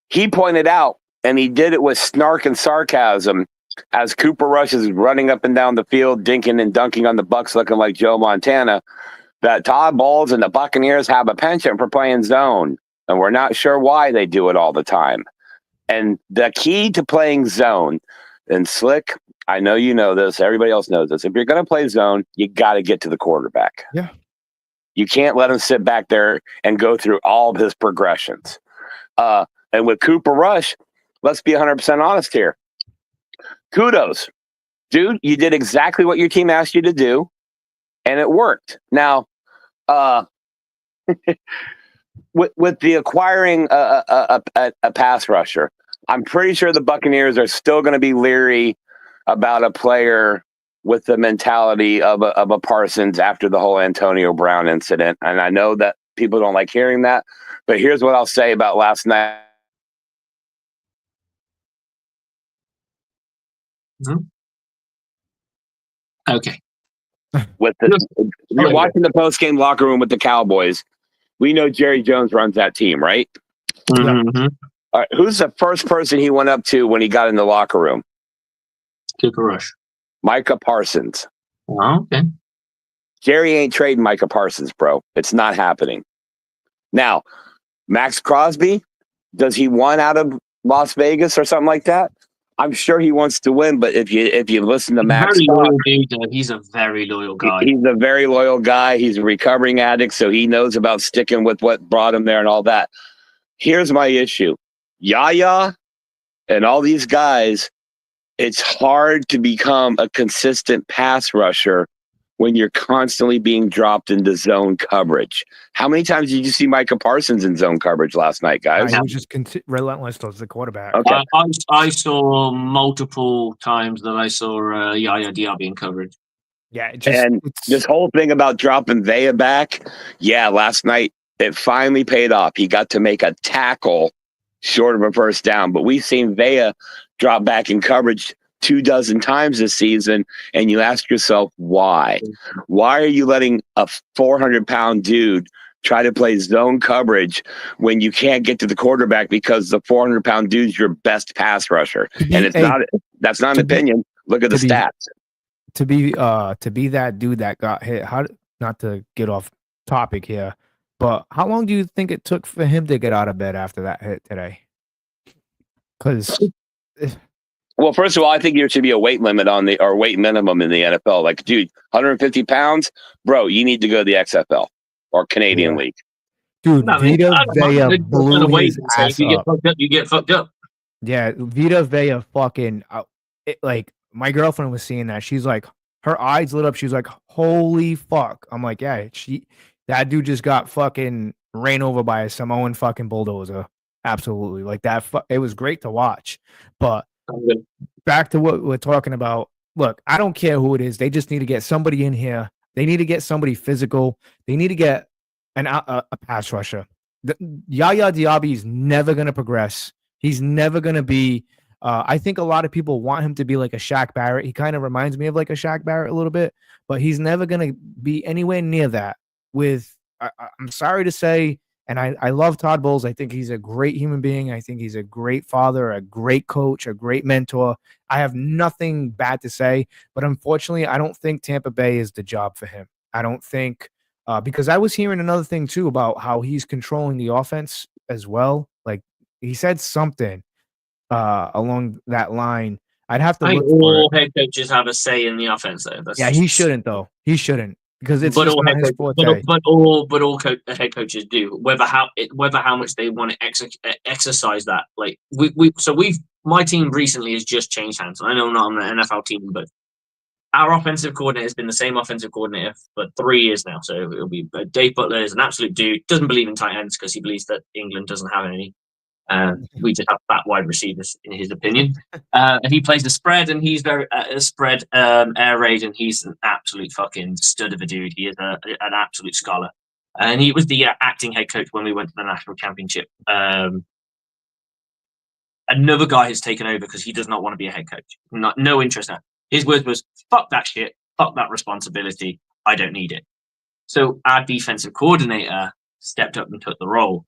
he pointed out, and he did it with snark and sarcasm, as Cooper Rush is running up and down the field, dinking and dunking on the Bucs, looking like Joe Montana, that Todd Bowles and the Buccaneers have a penchant for playing zone. And we're not sure why they do it all the time. And the key to playing zone, and Slick, I know you know this, everybody else knows this. If you're going to play zone, you got to get to the quarterback. Yeah. You can't let him sit back there and go through all of his progressions. And with Cooper Rush, let's be 100% honest here. Kudos. Dude, you did exactly what your team asked you to do, and it worked. Now, with the acquiring a pass rusher, I'm pretty sure the Buccaneers are still going to be leery about a player with the mentality of a Parsons after the whole Antonio Brown incident. And I know that people don't like hearing that, but here's what I'll say about last night. Mm-hmm. Okay. With you're watching the post-game locker room with the Cowboys. We know Jerry Jones runs that team, right? Mm-hmm. All right, who's the first person he went up to when he got in the locker room? Cooper Rush. Micah Parsons. Oh, okay. Jerry ain't trading Micah Parsons, bro. It's not happening. Now, Max Crosby, does he want out of Las Vegas or something like that? I'm sure he wants to win, but if you listen to Max, very loyal dude, though. He's a very loyal guy. He's a very loyal guy. He's a recovering addict, so he knows about sticking with what brought him there and all that. Here's my issue. Yaya and all these guys, it's hard to become a consistent pass rusher when you're constantly being dropped into zone coverage. How many times did you see Micah Parsons in zone coverage last night, guys? He was just relentless as the quarterback. Okay. I saw multiple times that I saw Yaya Diaby in coverage. Yeah, this whole thing about dropping Vea back, last night it finally paid off. He got to make a tackle short of a first down, but we've seen Vea drop back in coverage 24 times this season, and you ask yourself why? Why are you letting a 400-pound dude try to play zone coverage when you can't get to the quarterback because the 400-pound dude's your best pass rusher? And that's not an opinion. Look at the stats. To be that dude that got hit, not to get off topic here, but how long do you think it took for him to get out of bed after that hit today? Because well, first of all, I think there should be a weight limit or weight minimum in the NFL. Like, dude, 150 pounds, bro, you need to go to the XFL or Canadian League. Dude, Vita Vea blew his ass up. You get fucked up. Yeah, Vita Vea fucking like my girlfriend was seeing that. She's like, her eyes lit up. She's like, holy fuck. I'm like, yeah, that dude just got fucking ran over by a Samoan fucking bulldozer. Absolutely. Like that. It was great to watch. But back to what we're talking about. Look, I don't care who it is. They just need to get somebody in here. They need to get somebody physical. They need to get a pass rusher. Yaya Diaby is never going to progress. He's never going to be. I think a lot of people want him to be like a Shaq Barrett. He kind of reminds me of like a Shaq Barrett a little bit, but he's never going to be anywhere near that. I'm sorry to say, and I love Todd Bowles. I think he's a great human being. I think he's a great father, a great coach, a great mentor. I have nothing bad to say, but unfortunately, I don't think Tampa Bay is the job for him. I don't think because I was hearing another thing too about how he's controlling the offense as well. Like he said something along that line. I'd have to look for all head coaches have a say in the offense, though. He shouldn't though. He shouldn't. Because it's not his forte. But all head coaches do, whether how much they want to exercise that. Like my team recently has just changed hands. I know I'm not on the NFL team, but our offensive coordinator has been the same offensive coordinator for 3 years now. So it'll be Dave Butler is an absolute dude. Doesn't believe in tight ends because he believes that England doesn't have any. We just have fat wide receivers, in his opinion. And he plays the spread, and he's very spread air raid, and he's an absolute fucking stud of a dude. He is an absolute scholar, and he was the acting head coach when we went to the national championship. Another guy has taken over because he does not want to be a head coach. No interest in that. His words was, "Fuck that shit. Fuck that responsibility. I don't need it." So our defensive coordinator stepped up and took the role,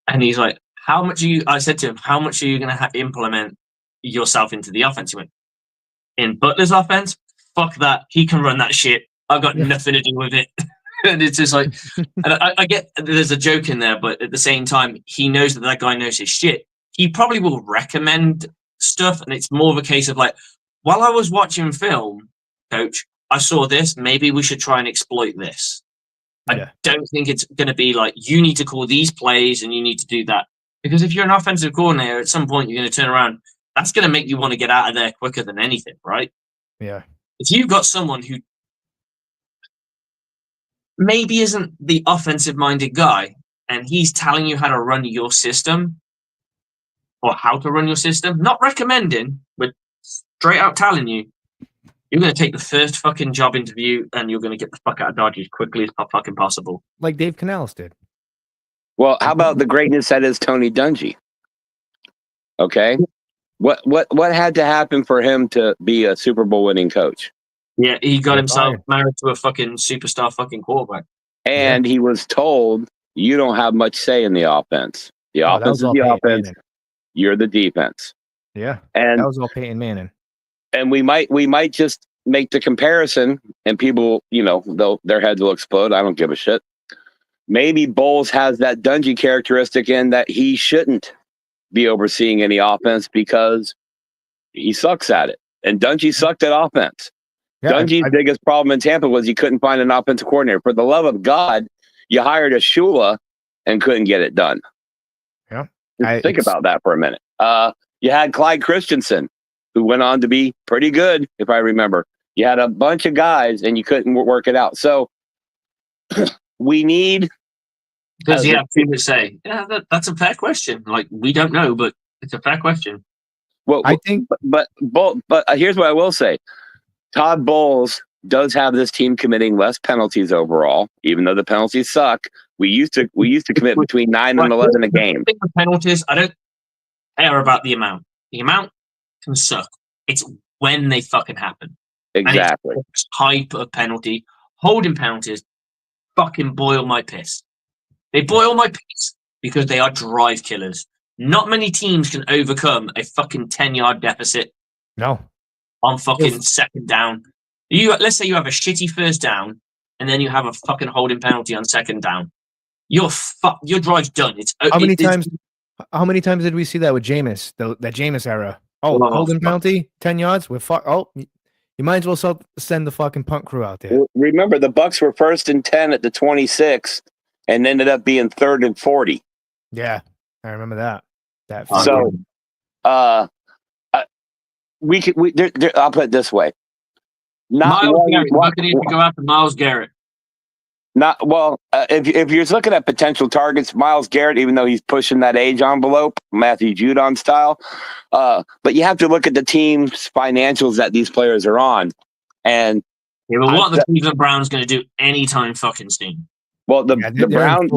and he's like, I said to him, how much are you going to implement yourself into the offense? He went, in Butler's offense, fuck that. He can run that shit. I've got nothing to do with it. And it's just like, and I get there's a joke in there, but at the same time, he knows that guy knows his shit. He probably will recommend stuff. And it's more of a case of like, while I was watching film, coach, I saw this. Maybe we should try and exploit this. I don't think it's going to be like, you need to call these plays and you need to do that. Because if you're an offensive coordinator, at some point you're going to turn around. That's going to make you want to get out of there quicker than anything, right? Yeah. If you've got someone who maybe isn't the offensive-minded guy, and he's telling you how to run your system, or how to run your system, not recommending, but straight out telling you, you're going to take the first fucking job interview, and you're going to get the fuck out of Dodge as quickly as fucking possible. Like Dave Canales did. Well, how about the greatness that is Tony Dungy? Okay, what had to happen for him to be a Super Bowl winning coach? Yeah, he got himself married to a fucking superstar fucking quarterback. And he was told, you don't have much say in the offense. The offense is the offense. You're the defense. Yeah. And that was all Peyton Manning. And we might just make the comparison, and people, their heads will explode. I don't give a shit. Maybe Bowles has that Dungy characteristic in that he shouldn't be overseeing any offense because he sucks at it. And Dungy sucked at offense. Yeah, Dungy's biggest problem in Tampa was he couldn't find an offensive coordinator. For the love of God, you hired a Shula and couldn't get it done. Yeah. Think about that for a minute. You had Clyde Christensen, who went on to be pretty good, if I remember. You had a bunch of guys, and you couldn't work it out. So we need... Because people say, that's a fair question. Like, we don't know, but it's a fair question. Well, I think... But here's what I will say. Todd Bowles does have this team committing less penalties overall, even though the penalties suck. We used to commit between 9 and 11 a game. The penalties, I don't care about the amount. The amount can suck. It's when they fucking happen. Exactly. Type of penalty. Holding penalties fucking boil my piss. They boil my piss because they are drive killers. Not many teams can overcome a fucking 10-yard deficit. No. On fucking second down. Let's say you have a shitty first down and then you have a fucking holding penalty on second down. Your drive's done. How many times did we see that with Jameis? That Jameis era. Holding penalty, 10 yards. You might as well send the fucking punt crew out there. Remember, the Bucs were 1st and 10 at the 26 and ended up being 3rd and 40. Yeah, I remember that. I'll put it this way. Buccaneers to go after Myles Garrett. If you're looking at potential targets, Myles Garrett, even though he's pushing that age envelope, Matthew Judon style, but you have to look at the team's financials that these players are on. And but what are the Cleveland Browns going to do anytime fucking soon? Well, the Browns,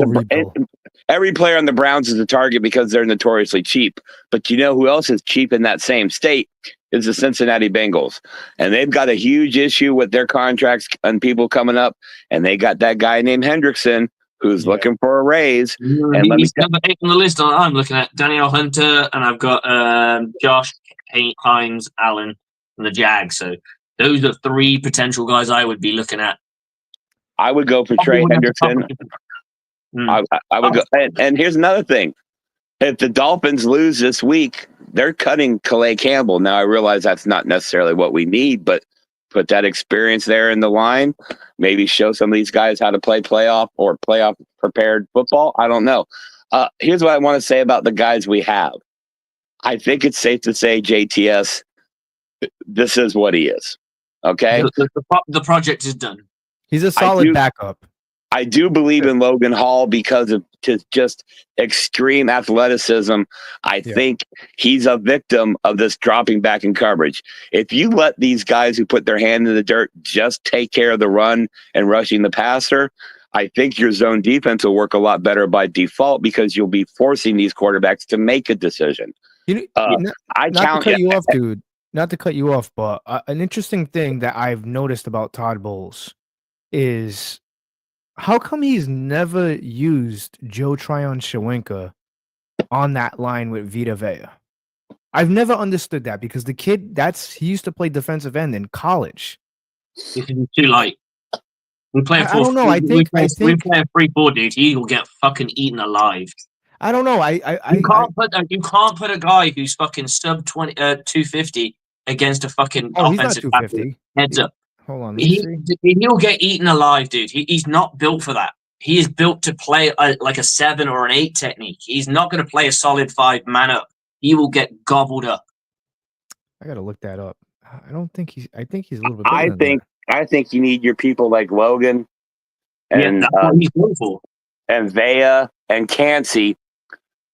every player on the Browns is a target because they're notoriously cheap. But you know who else is cheap in that same state is the Cincinnati Bengals. And they've got a huge issue with their contracts and people coming up. And they got that guy named Hendrickson who's looking for a raise. And he's number 8 on the list. I'm looking at Danielle Hunter, and I've got Josh Hines Allen from the Jags. So those are 3 potential guys I would be looking at. I would go for Trey Hendrickson. I would go. And here's another thing. If the Dolphins lose this week, they're cutting Calais Campbell. Now, I realize that's not necessarily what we need, but put that experience there in the line. Maybe show some of these guys how to play playoff prepared football. I don't know. Here's what I want to say about the guys we have. I think it's safe to say JTS, this is what he is. Okay? The project is done. He's a solid backup. I do believe in Logan Hall because of just extreme athleticism. I think he's a victim of this dropping back in coverage. If you let these guys who put their hand in the dirt just take care of the run and rushing the passer, I think your zone defense will work a lot better by default because you'll be forcing these quarterbacks to make a decision. Not to cut you off, but an interesting thing that I've noticed about Todd Bowles is how come he's never used Joe Tryon-Shoyinka on that line with Vita Vea? I've never understood that because the kid, he used to play defensive end in college. He's too light. We play I don't know. I think we play a 3-4, dude. He will get fucking eaten alive. I don't know. You can't put a guy who's fucking sub 250 against a fucking offensive he's not 250. Heads up. Hold on. He'll get eaten alive, dude. He's not built for that. He is built to play like a 7 or an 8 technique. He's not going to play a solid 5 man up. He will get gobbled up. I got to look that up. I think he's a little bit better I think you need your people like Logan and that's what he's going for. And Vea and Cansey.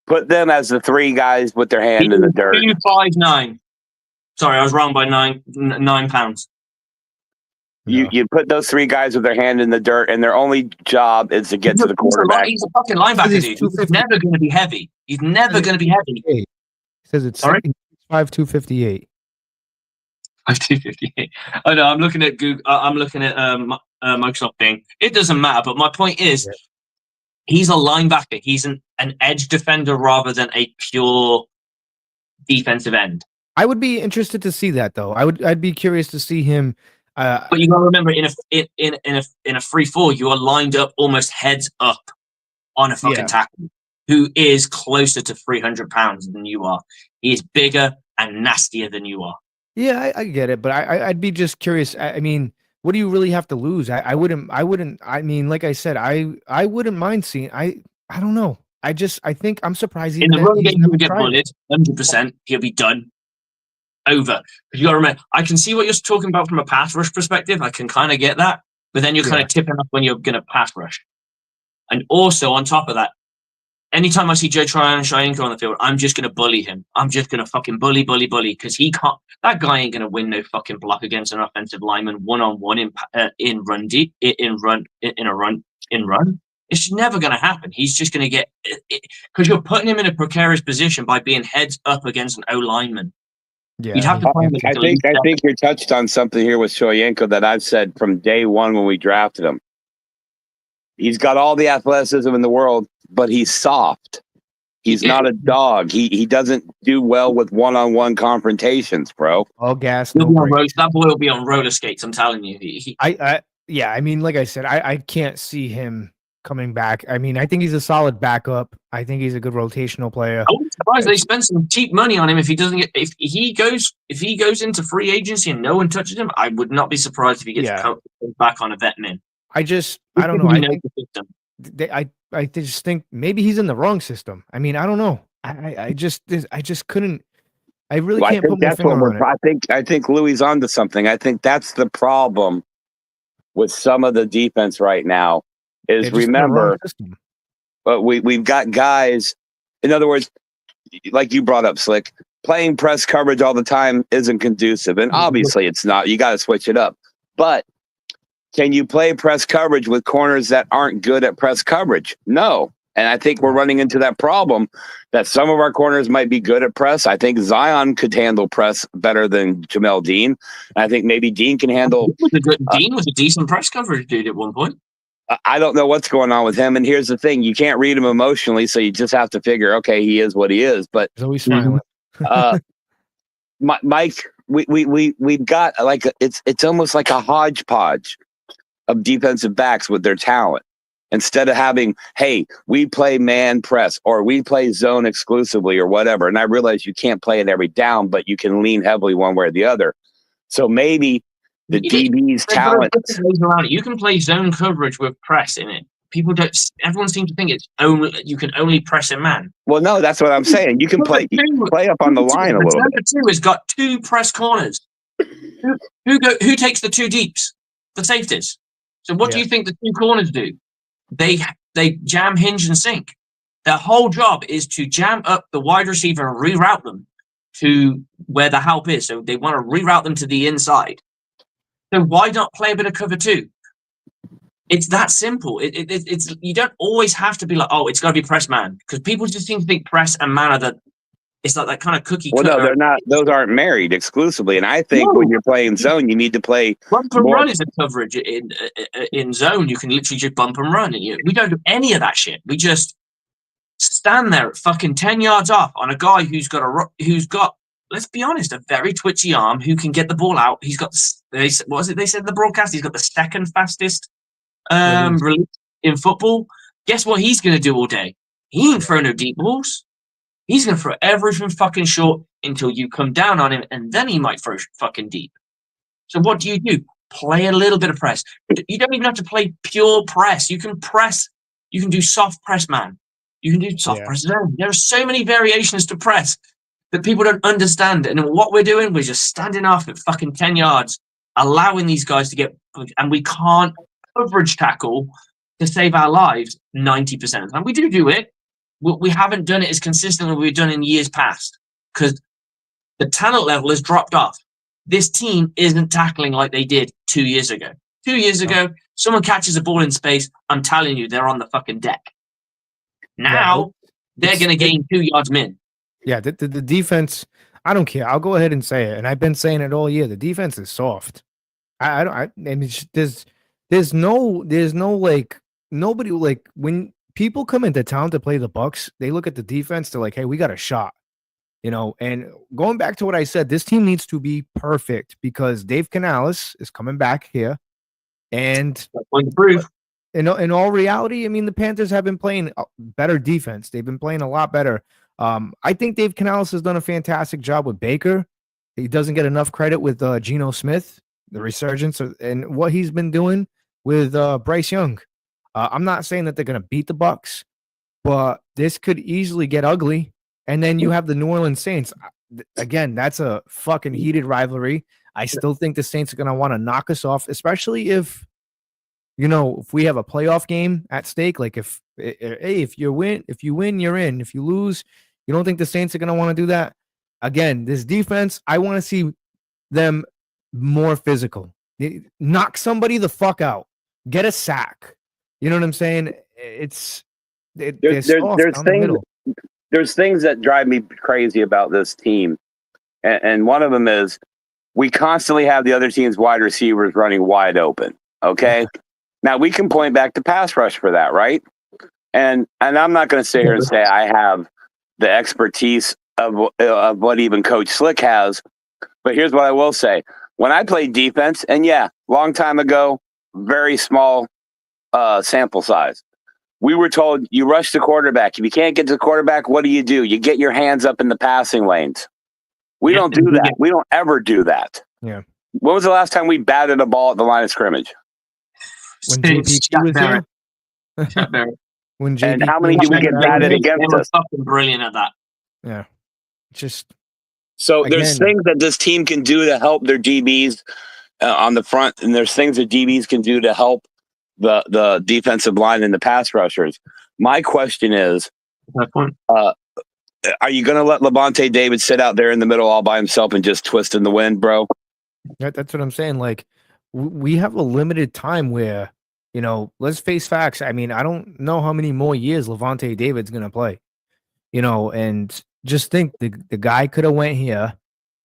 Put them as the 3 guys with their hand in the dirt. 259. Sorry, I was wrong by 9 pounds. You put those 3 guys with their hand in the dirt, and their only job is to get to the quarterback. He's a fucking linebacker, dude. He's never going to be heavy. He's never going to be heavy. He says it's 5'2", 258. 258. Oh no, I'm looking at Google. I'm looking at Microsoft thing. It doesn't matter. But my point is, he's a linebacker. He's an edge defender rather than a pure defensive end. I would be interested to see that though. I'd be curious to see him. But you got to remember, in a 3-4, you are lined up almost heads up on a fucking tackle who is closer to 300 pounds than you are. He is bigger and nastier than you are. Yeah, I get it, but I'd be just curious. I mean, what do you really have to lose? I wouldn't. I mean, like I said, I wouldn't mind seeing. I don't know. I think I'm surprised. In the run game, he'll get bullied. 100%. He'll be done. Over. Because you got to remember, I can see what you're talking about from a pass rush perspective. I can kind of get that, but then you're kind of tipping up when you're going to pass rush. And also on top of that, anytime I see Joe Tryon-Shoyinka on the field, I'm just going to bully him. I'm just going to fucking bully, because he can't. That guy ain't going to win no fucking block against an offensive lineman one-on-one in run. It's never going to happen. He's just going to get, because you're putting him in a precarious position by being heads up against an O lineman. Yeah, you'd have to. I think you touched on something here with Shoyinka that I've said from day one when we drafted him. He's got all the athleticism in the world, but he's soft. He's not a dog. He doesn't do well with one-on-one confrontations, bro. All gas. That boy will be on roller skates. I'm telling you. I mean, like I said, I can't see him coming back. I mean, I think he's a solid backup. I think he's a good rotational player. I wouldn't be surprised they spend some cheap money on him if he doesn't get. If he goes into free agency and no one touches him, I would not be surprised if he gets back on a vet min. I don't know. I just think maybe he's in the wrong system. I mean, I don't know. I just couldn't. I really can't put my finger on it. I think Louis onto something. I think that's the problem with some of the defense right now. Is remember, but we've got guys. In other words, like you brought up, Slick, playing press coverage all the time isn't conducive, and obviously it's not. You got to switch it up. But can you play press coverage with corners that aren't good at press coverage? No. And I think we're running into that problem that some of our corners might be good at press. I think Zion could handle press better than Jamel Dean. And I think maybe Dean can handle. Dean was a decent press coverage dude at one point. I don't know what's going on with him. And here's the thing. You can't read him emotionally. So you just have to figure, okay, he is what he is. But he's always smiling. Mike, we've got like, it's almost like a hodgepodge of defensive backs with their talent. Instead of having, hey, we play man press or we play zone exclusively or whatever. And I realize you can't play it every down, but you can lean heavily one way or the other. So maybe the DB's talent. You can play zone coverage with press in it. People don't. Everyone seems to think you can only press a man. Well, no, that's what I'm saying. You can play up on the line a little bit. Number 2 has got 2 press corners. Who takes the 2 deeps? The safeties. So what do you think the 2 corners do? They jam, hinge, and sink. Their whole job is to jam up the wide receiver and reroute them to where the help is. So they want to reroute them to the inside. So why not play a bit of cover 2? It's that simple. It's you don't always have to be like, oh, it's got to be press man, because people just seem to think press and man are the. It's like that kind of cookie. Well, no, they're not. Those aren't married exclusively. And I think when you're playing zone, you need to play. Bump and run is a coverage in zone. You can literally just bump and run. We don't do any of that shit. We just stand there at fucking 10 yards off on a guy who's got. Let's be honest, a very twitchy arm who can get the ball out. He's got. What was it they said in the broadcast? He's got the second fastest release in football. Guess what he's going to do all day? He ain't throwing no deep balls. He's going to throw everything fucking short until you come down on him, and then he might throw fucking deep. So what do? Play a little bit of press. You don't even have to play pure press. You can press. You can do soft press, man. You can do soft press zone. There are so many variations to press that people don't understand. And what we're doing, we're just standing off at fucking 10 yards, allowing these guys to get, and we can't coverage tackle to save our lives 90% of the time. We do it. We haven't done it as consistently as we've done in years past because the talent level has dropped off. This team isn't tackling like they did 2 years ago. 2 years ago, someone catches a ball in space, I'm telling you, they're on the fucking deck. Now, they're going to gain 2 yards min. Yeah, the defense, I don't care. I'll go ahead and say it, and I've been saying it all year. The defense is soft. I don't. I mean, there's no like nobody like when people come into town to play the Bucs, they look at the defense. They're like, hey, we got a shot. And going back to what I said, this team needs to be perfect because Dave Canales is coming back here. And in all reality, I mean, the Panthers have been playing better defense. They've been playing a lot better. I think Dave Canales has done a fantastic job with Baker. He doesn't get enough credit with Geno Smith, the resurgence, and what he's been doing with Bryce Young. I'm not saying that they're going to beat the Bucs, but this could easily get ugly. And then you have the New Orleans Saints. Again, that's a fucking heated rivalry. I still think the Saints are going to want to knock us off, especially if we have a playoff game at stake. Like if you win, you're in. If you lose, you don't think the Saints are going to want to do that? Again, this defense, I want to see them more physical. Knock somebody the fuck out. Get a sack. You know what I'm saying? There's things. There's things that drive me crazy about this team. And one of them is we constantly have the other team's wide receivers running wide open. Okay. Now we can point back to pass rush for that, right? And I'm not going to sit here and say I have the expertise of what even Coach Slick has. But here's what I will say. When I played defense, and long time ago, very small sample size. We were told you rush the quarterback. If you can't get to the quarterback, what do? You get your hands up in the passing lanes. We don't do that. We don't ever do that. Yeah. When was the last time we batted a ball at the line of scrimmage? When JP was there. When JP and how many do we get batted against us? Fucking brilliant at that. Yeah. Just so there's things that this team can do to help their DBs on the front, and there's things that DBs can do to help the defensive line and the pass rushers. My question is, are you going to let Levante David sit out there in the middle all by himself and just twist in the wind, bro? That's what I'm saying. Like, we have a limited time where, let's face facts. I mean, I don't know how many more years Levante David's going to play, and just think the guy could have went here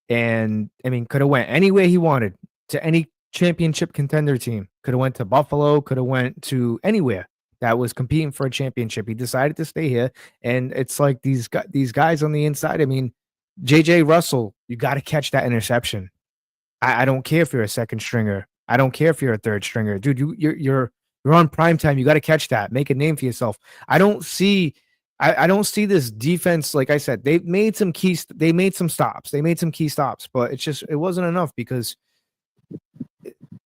and, could have went anywhere he wanted to any championship contender team. Could have went to Buffalo, could have went to anywhere that was competing for a championship. He decided to stay here, and it's like these guys on the inside. JJ Russell, you got to catch that interception. I don't care if you're a second stringer. I don't care if you're a third stringer, dude. You're on prime time. You got to catch that. Make a name for yourself. I don't see this defense. Like I said, they made some key stops. They made some key stops, but it wasn't enough because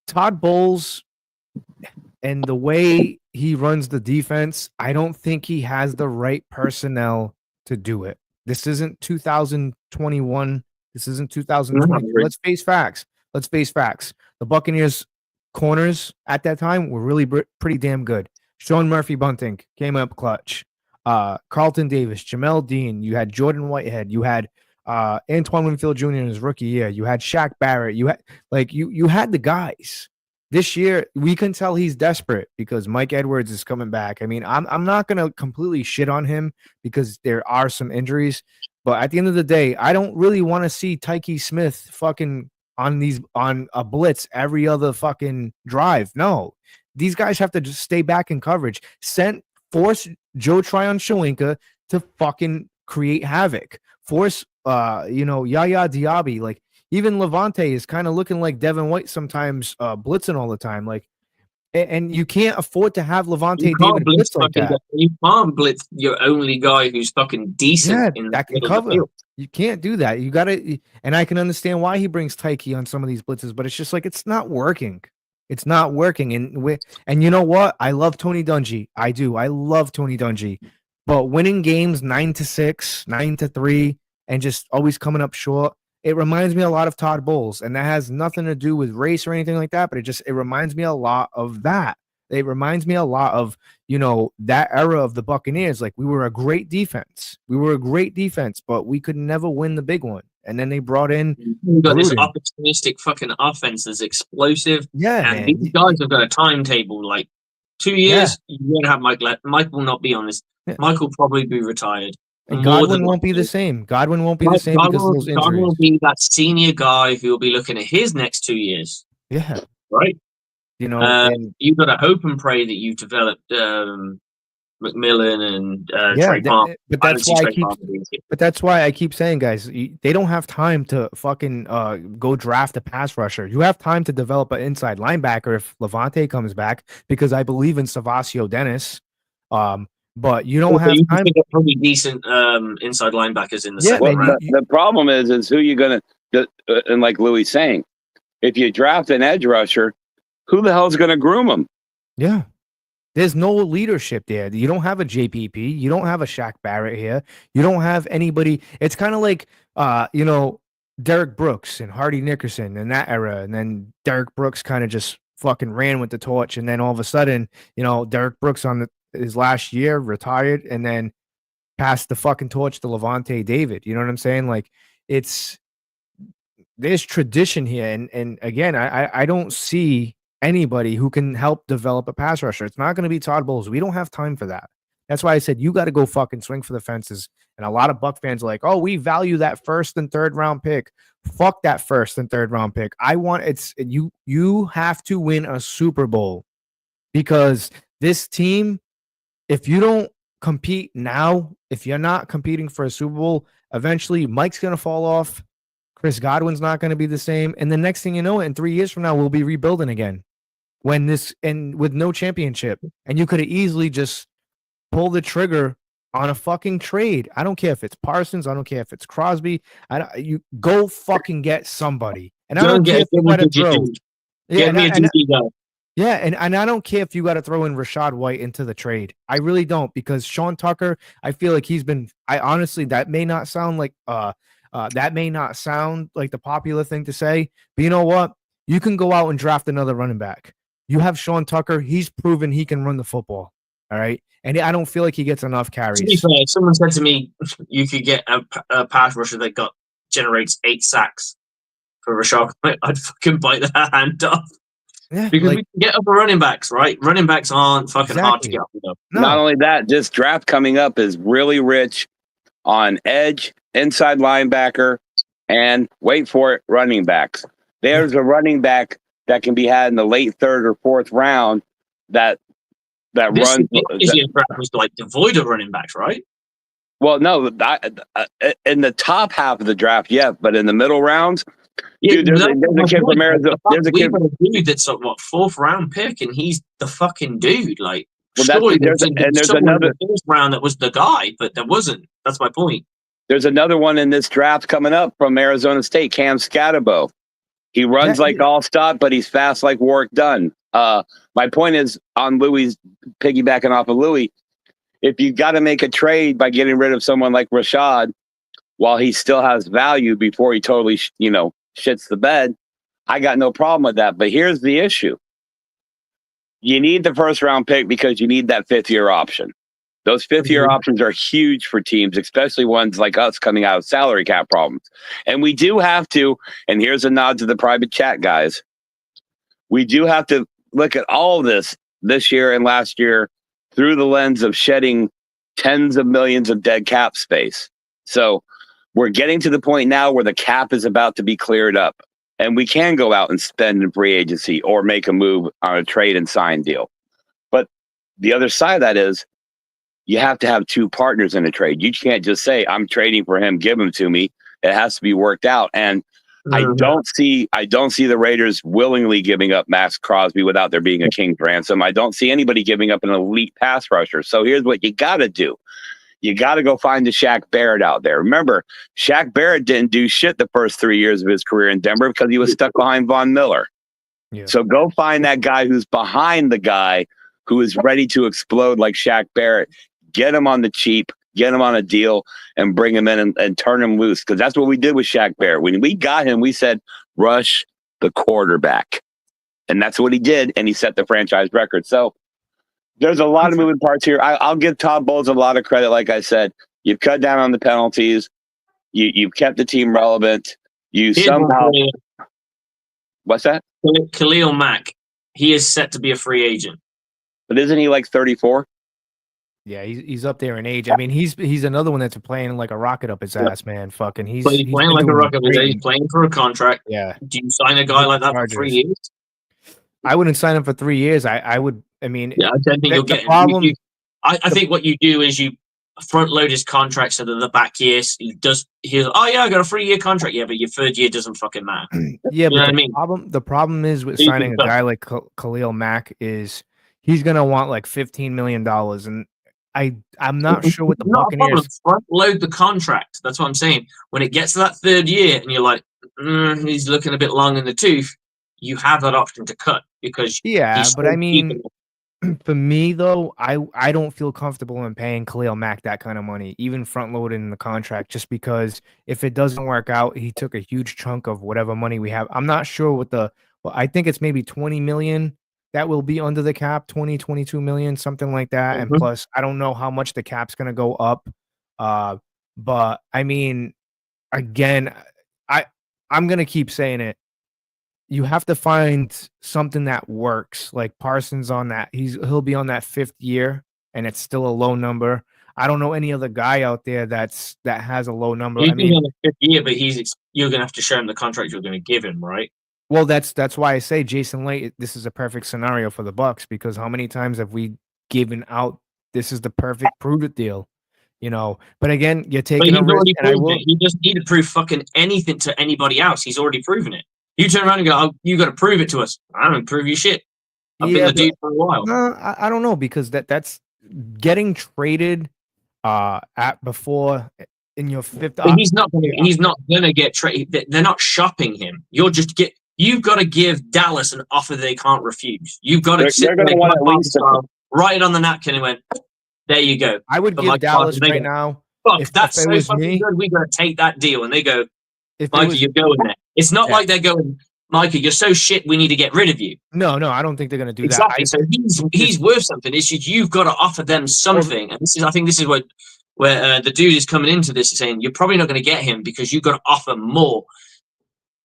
Todd Bowles and the way he runs the defense, I don't think he has the right personnel to do it. This isn't 2021. This isn't 2020. Let's face facts. The Buccaneers corners at that time were really pretty damn good. Sean Murphy Bunting came up clutch. Carlton Davis, Jamel Dean. You had Jordan Whitehead. You had Antoine Winfield Jr. in his rookie year. You had Shaq Barrett. You had the guys. This year, we can tell he's desperate because Mike Edwards is coming back. I'm not going to completely shit on him because there are some injuries. But at the end of the day, I don't really want to see Tyke Smith fucking on a blitz every other fucking drive. No. These guys have to just stay back in coverage. Force Joe Tryon-Shoyinka to fucking create havoc. Force Yaya Diaby. Like, even Levante is kind of looking like Devin White sometimes, blitzing all the time. Like, and you can't afford to have Levante David blitz like that. You can't blitz your only guy who's fucking decent in that can cover. You can't do that. You got to, and I can understand why he brings Tyke on some of these blitzes, but it's just like it's not working. It's not working. And you know what? I love Tony Dungy. I do. I love Tony Dungy. But winning games 9-6, 9-3, and just always coming up short, it reminds me a lot of Todd Bowles. And that has nothing to do with race or anything like that, but it reminds me a lot of that. It reminds me a lot of, that era of the Buccaneers. Like, we were a great defense. But we could never win the big one. And then they brought in. You got this opportunistic fucking offense that's explosive. Yeah, and these guys have got a timetable. Like 2 years, you're gonna have Mike. Mike will not be on this. Yeah. Mike will probably be retired. And Godwin won't be the same. Godwin won't be the same because of those injuries. Godwin will be that senior guy who will be looking at his next 2 years. Yeah. Right? You know, and you've got to hope and pray that you've developed McMillan and Trey Palmer. But that's why I keep saying, guys, they don't have time to fucking go draft a pass rusher. You have time to develop an inside linebacker if Levante comes back, because I believe in Savasio Dennis. But you don't have time. Get pretty decent inside linebackers in the second round. The problem is who you're going to, and like Louis saying, if you draft an edge rusher, who the hell's going to groom him? Yeah. There's no leadership there. You don't have a JPP. You don't have a Shaq Barrett here. You don't have anybody. It's kind of like, Derek Brooks and Hardy Nickerson in that era. And then Derek Brooks kind of just fucking ran with the torch. And then all of a sudden, Derek Brooks on his last year retired and then passed the fucking torch to Levante David. You know what I'm saying? Like, there's tradition here. And again, I don't see anybody who can help develop a pass rusher. It's not going to be Todd Bowles. We don't have time for that. That's why I said you got to go fucking swing for the fences. And a lot of Buck fans are like, oh, we value that first and third round pick. Fuck that first and third round pick. You have to win a Super Bowl, because this team, if you don't compete now, if you're not competing for a Super Bowl, eventually Mike's going to fall off. Chris Godwin's not going to be the same. And the next thing you know, in 3 years from now, we'll be rebuilding again with no championship. And you could have easily just pulled the trigger on a fucking trade. I don't care if it's Parsons. I don't care if it's Crosby. You go fucking get somebody. And I don't care if you got to throw. Yeah, and I don't care if you got to throw in Rashad White into the trade. I really don't, because Sean Tucker, I feel like that may not sound like the popular thing to say, but you know what? You can go out and draft another running back. You have Sean Tucker. He's proven he can run the football. All right. And I don't feel like he gets enough carries. To be fair, if someone said to me, you could get a pass rusher that generates 8 sacks for Rashad, I'd fucking bite their hand off. Yeah, because we can get up running backs, right? Running backs aren't fucking hard to get up. No. Not only that, this draft coming up is really rich on edge, inside linebacker, and wait for it, running backs. There's a running back that can be had in the late third or fourth round that runs. This draft was like devoid of running backs, right? Well, no, in the top half of the draft, yeah, but in the middle rounds, dude, there's a kid from Arizona. There's a kid that's a fourth round pick, and he's the fucking dude. Like, well, there's another first round that was the guy, but there wasn't. That's my point. There's another one in this draft coming up from Arizona State, Cam Scatterbo. He runs like Allstott, but he's fast like Warwick Dunn. My point is, on Louis, piggybacking off of Louis, if you got to make a trade by getting rid of someone like Rashad while he still has value before he totally, shits the bed, I got no problem with that. But here's the issue. You need the first round pick because you need that 5th-year option. Those 5th-year options are huge for teams, especially ones like us coming out of salary cap problems. And we do have to, and here's a nod to the private chat guys, we do have to look at all this year and last year through the lens of shedding tens of millions of dead cap space. So we're getting to the point now where the cap is about to be cleared up, and we can go out and spend in free agency or make a move on a trade and sign deal. But the other side of that is, you have to have 2 partners in a trade. You can't just say, I'm trading for him, give him to me. It has to be worked out. And I don't see the Raiders willingly giving up Max Crosby without there being a king's ransom. I don't see anybody giving up an elite pass rusher. So here's what you got to do. You got to go find the Shaq Barrett out there. Remember, Shaq Barrett didn't do shit the first 3 years of his career in Denver because he was stuck behind Von Miller. Yeah. So go find that guy who's behind the guy who is ready to explode like Shaq Barrett. Get him on the cheap, get him on a deal, and bring him in and turn him loose. Because that's what we did with Shaq Barrett. When we got him, we said, rush the quarterback. And that's what he did, and he set the franchise record. So there's a lot of moving parts here. I'll give Todd Bowles a lot of credit. Like I said, you've cut down on the penalties. You've kept the team relevant. What's that? Khalil Mack. He is set to be a free agent. But isn't he like 34? Yeah, he's up there in age. I mean, he's another one that's playing like a rocket up his ass, man. Fucking, But he's playing been like a doing rocket. great. He's playing for a contract. Yeah. Do you sign a guy like that for 3 years? I wouldn't sign him for 3 years. I would. I mean, yeah, I don't think you'll get him. Problem. I think what you do is you front load his contract so that the back years he's oh yeah, I got a 3-year contract. Yeah, but your third year doesn't fucking matter. Yeah, but the problem is with signing a guy like Khalil Mack is he's gonna want like $15 million, and I'm not sure what the Buccaneers front load the contract. That's what I'm saying. When it gets to that third year, and you're like, he's looking a bit long in the tooth, you have that option to cut because but I mean. For me, though, I don't feel comfortable in paying Khalil Mack that kind of money, even front loading the contract, just because if it doesn't work out, he took a huge chunk of whatever money we have. I'm not sure what I think it's maybe 20 million that will be under the cap, 22 million, something like that. And plus, I don't know how much the cap's going to go up. But I mean, again, I'm going to keep saying it. You have to find something that works. Like Parsons on that, he'll be on that 5th year, and it's still a low number. I don't know any other guy out there that has a low number. He's on the 5th year, but you're gonna have to show him the contract you're gonna give him, right? Well, that's why I say Jason Licht. This is a perfect scenario for the Bucs because how many times have we given out? This is the perfect prove it deal, you know. But again, you're taking a risk, and I will. He doesn't need to prove fucking anything to anybody else. He's already proven it. You turn around and go, oh, you got to prove it to us. I don't prove you shit. I've been the dude for a while. No, I don't know because that's getting traded before in your 5th. But he's not gonna get traded. They're not shopping him. You've got to give Dallas an offer they can't refuse. You've got to sit there, write it on the napkin and went, there you go. I would give Dallas right now. Fuck, that's so fucking good. We got to take that deal. And they go, Mikey, you're going there. It's not like they're going, Mikey, you're so shit, we need to get rid of you. No, I don't think they're going to do that. Exactly. So he's worth something. It's just you've got to offer them something. And I think this is where the dude is coming into this saying, you're probably not going to get him because you've got to offer more.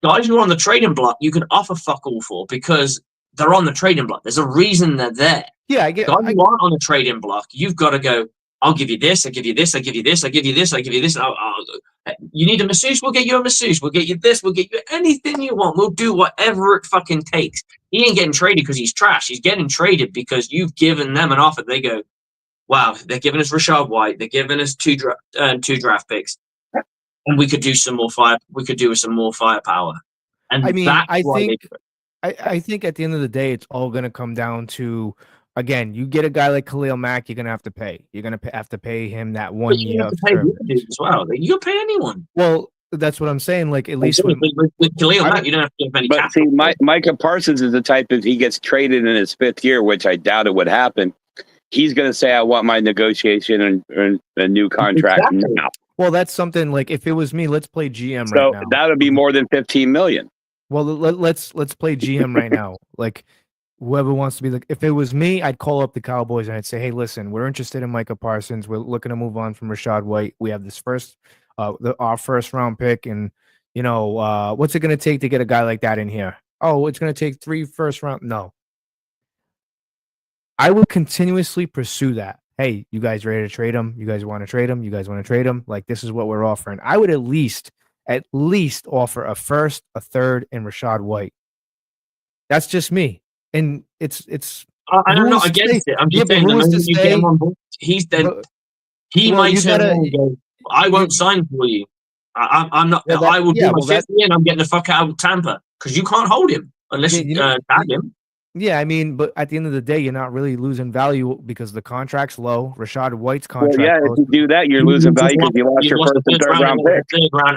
Guys who are on the trading block, you can offer fuck all for because they're on the trading block. There's a reason they're there. Yeah, I get Guys who aren't on the trading block, you've got to go, I'll give you this, I'll give you this, I'll give you this, I'll give you this, I'll give you this. You need a masseuse? We'll get you a masseuse. We'll get you this. We'll get you anything you want. We'll do whatever it fucking takes. He ain't getting traded because he's trash. He's getting traded because you've given them an offer. They go, wow, they're giving us Rashad White. They're giving us two draft picks. And we could do some more fire. We could do with some more firepower. And I mean, I think at the end of the day, it's all going to come down to, again, you get a guy like Khalil Mack, you're going to have to pay. You're going to have to pay him that 1 year of service. As well. You can pay anyone. Well, that's what I'm saying. Like, at least with Khalil Mack, you don't have to give any capital. See, Micah Parsons is the type, if he gets traded in his 5th year, which I doubt it would happen, he's going to say, I want my negotiation and a new contract now. Well, that's something like if it was me, let's play GM right now. So that would be more than 15 million. Well, let's play GM right now. Like, whoever wants to be like, if it was me, I'd call up the Cowboys and I'd say, hey, listen, we're interested in Micah Parsons. We're looking to move on from Rashad White. We have this our first round pick. And, you know, what's it going to take to get a guy like that in here? Oh, it's going to take 3 first round. No. I would continuously pursue that. Hey, you guys ready to trade him? You guys want to trade him? You guys want to trade him? Like, this is what we're offering. I would at least offer a first, a third, and Rashad White. That's just me. And I'm not against it. I'm just saying that you get him on board, he might say, I won't sign for you. I'm not. I will do my 5th year and I'm getting the fuck out of Tampa because you can't hold him unless you tag him. Yeah, I mean, but at the end of the day, you're not really losing value because the contract's low. Rashad White's contract. Well, yeah, if you do that, you're losing value because you lost your first and third round pick.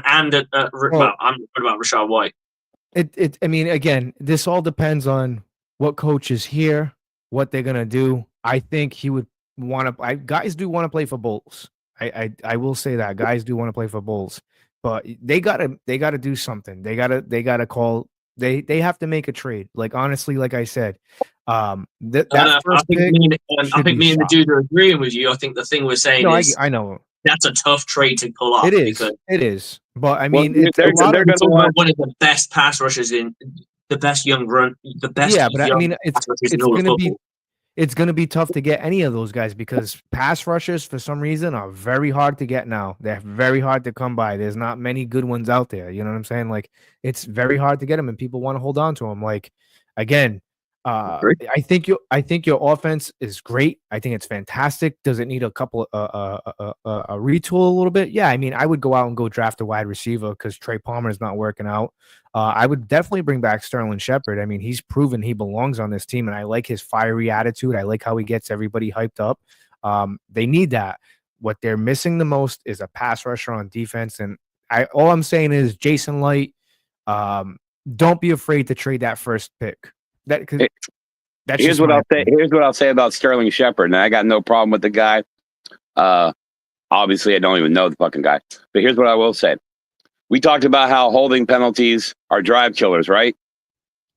I'm talking about Rashad White. I mean, again, this all depends on what coach is here, what they're gonna do. I think he would want to. Guys do want to play for Bulls. I will say that guys do want to play for Bulls, but they gotta do something. They gotta call. They have to make a trade. Like, honestly, like I said, I think me and the dude are agreeing with you. I think the thing we're saying is, I know that's a tough trade to pull off. It is. But I mean, they're going to want one of the best pass rushers in the best young grunt, the best. Yeah, but I mean, it's going to be. it's going to be tough to get any of those guys because pass rushers, for some reason, are very hard to get now. They're very hard to come by. There's not many good ones out there. You know what I'm saying? Like, it's very hard to get them, and people want to hold on to them. Like, again, I think your offense is great. I think it's fantastic. Does it need a couple a retool a little bit? Yeah, I mean, I would go out and go draft a wide receiver because Trey Palmer is not working out. I would definitely bring back Sterling Shepard. I mean, he's proven he belongs on this team, and I like his fiery attitude. I like how he gets everybody hyped up. They need that. What they're missing the most is a pass rusher on defense, and all I'm saying is Jason Light. Don't be afraid to trade that first pick. Here's what I'll say about Sterling Shepard, and I got no problem with the guy. Obviously, I don't even know the fucking guy, but here's what I will say. We talked about how holding penalties are drive killers, right?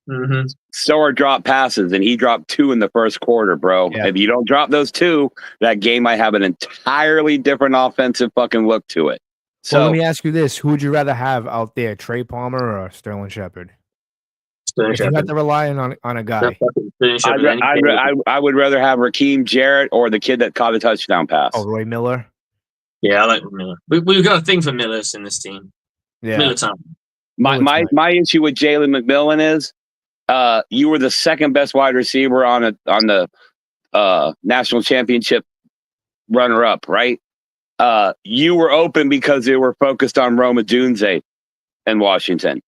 Mm-hmm. So are drop passes, and he dropped 2 in the first quarter, bro. Yeah. If you don't drop those 2, that game might have an entirely different offensive fucking look to it. So let me ask you this: who would you rather have out there, Trey Palmer or Sterling Shepard? If you had to rely on a guy, I would rather have Raheem Jarrett or the kid that caught a touchdown pass. Oh, Roy Miller. Yeah, I like Miller. We've got a thing for Millers in this team. Yeah, Miller time. My issue with Jalen McMillan is, you were the second best wide receiver on the national championship runner up, right? You were open because they were focused on Roma Dunze in Washington.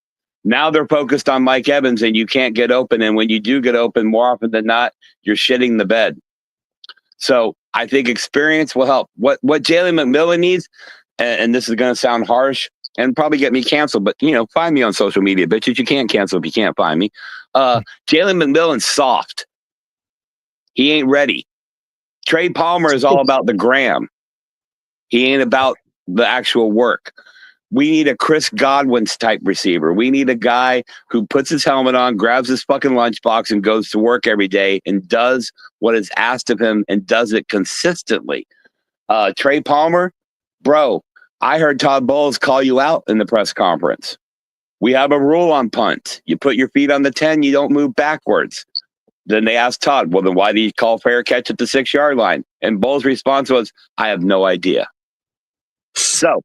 Now they're focused on Mike Evans, and you can't get open. And when you do get open, more often than not, you're shitting the bed. So I think experience will help. What Jalen McMillan needs, and this is going to sound harsh and probably get me canceled, but, find me on social media, bitches. You can't cancel if you can't find me. Jalen McMillan's soft. He ain't ready. Trey Palmer is all about the gram. He ain't about the actual work. We need a Chris Godwin's type receiver. We need a guy who puts his helmet on, grabs his fucking lunchbox, and goes to work every day and does what is asked of him and does it consistently. Trey Palmer, bro, I heard Todd Bowles call you out in the press conference. We have a rule on punt. You put your feet on the 10, you don't move backwards. Then they asked Todd, well, then why do you call fair catch at the 6-yard line? And Bowles' response was, I have no idea. So,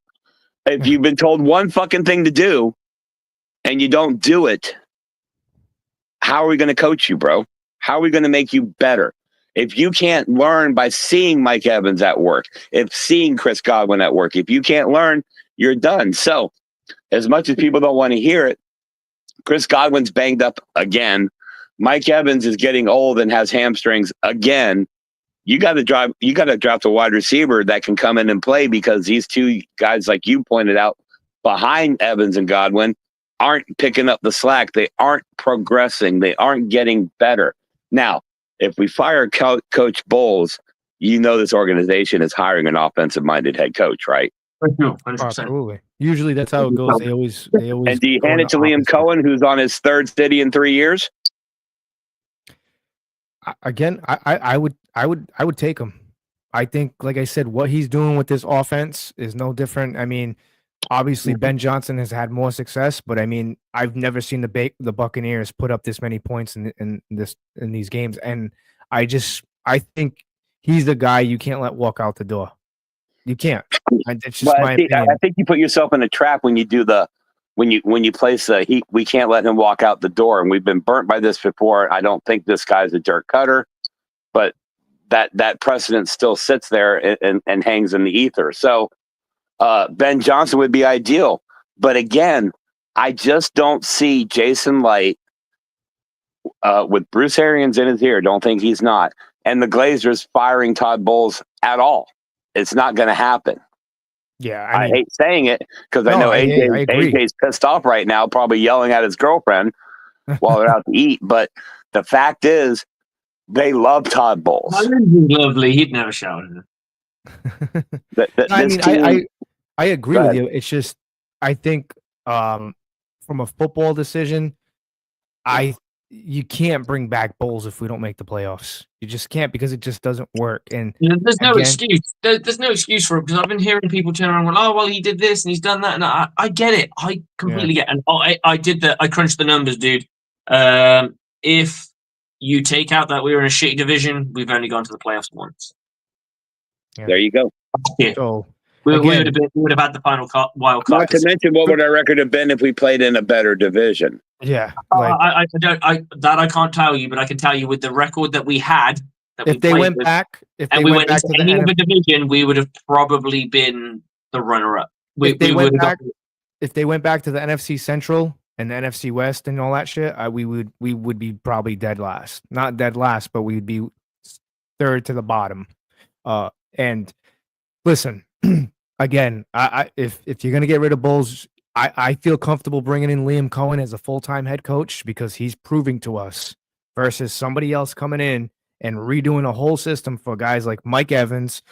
if you've been told one fucking thing to do and you don't do it, how are we going to coach you, bro? How are we going to make you better? If you can't learn by seeing Mike Evans at work, if seeing Chris Godwin at work, if you can't learn, you're done. So as much as people don't want to hear it, Chris Godwin's banged up again. Mike Evans is getting old and has hamstrings again. You got to draft a wide receiver that can come in and play, because these two guys, like you pointed out, behind Evans and Godwin, aren't picking up the slack. They aren't progressing. They aren't getting better. Now, if we fire Coach Bowles, this organization is hiring an offensive-minded head coach, right? 100%. Absolutely. Usually that's how it goes. They always. And do you hand it to Liam Cohen, who's on his 3rd city in 3 years? Again, I would take him. I think, like I said, what he's doing with this offense is no different. I mean, obviously Ben Johnson has had more success, but I mean, I've never seen the Buccaneers put up this many points in these games, and I think he's the guy you can't let walk out the door. You can't. It's just my opinion. I think you put yourself in a trap when you do when you place we can't let him walk out the door, and we've been burnt by this before. I don't think this guy's a dirt cutter, but that precedent still sits there and hangs in the ether. So Ben Johnson would be ideal, but again, I just don't see Jason Light with Bruce Arians in his ear. Don't think he's not, and the Glazers firing Todd Bowles at all. It's not going to happen. Yeah, I hate saying it because I know AJ's pissed off right now, probably yelling at his girlfriend while they're out to eat. But the fact is, they love Todd Bowles. Lovely. He'd never shout at him. I agree with you. It's just, I think from a football decision, you can't bring back Bowles if we don't make the playoffs. You just can't, because it just doesn't work. And there's no excuse. There's no excuse for it, because I've been hearing people turn around and go, oh, well, he did this and he's done that. And I get it. I completely get it. And I crunched the numbers, dude. If you take out that we were in a shitty division, we've only gone to the playoffs once. Yeah. There you go. Yeah. So we would have had the final wild card. Not to mention, what would our record have been if we played in a better division? Yeah, I can't tell you, but I can tell you with the record that we had. If they went back into any other division, we would have probably been the runner-up. If they went back to the NFC Central and the NFC West and all that shit, we would be probably dead last. Not dead last, but we'd be third to the bottom. And listen, again, if you're gonna get rid of Bulls, I feel comfortable bringing in Liam Cohen as a full-time head coach because he's proving to us versus somebody else coming in and redoing a whole system for guys like Mike Evans,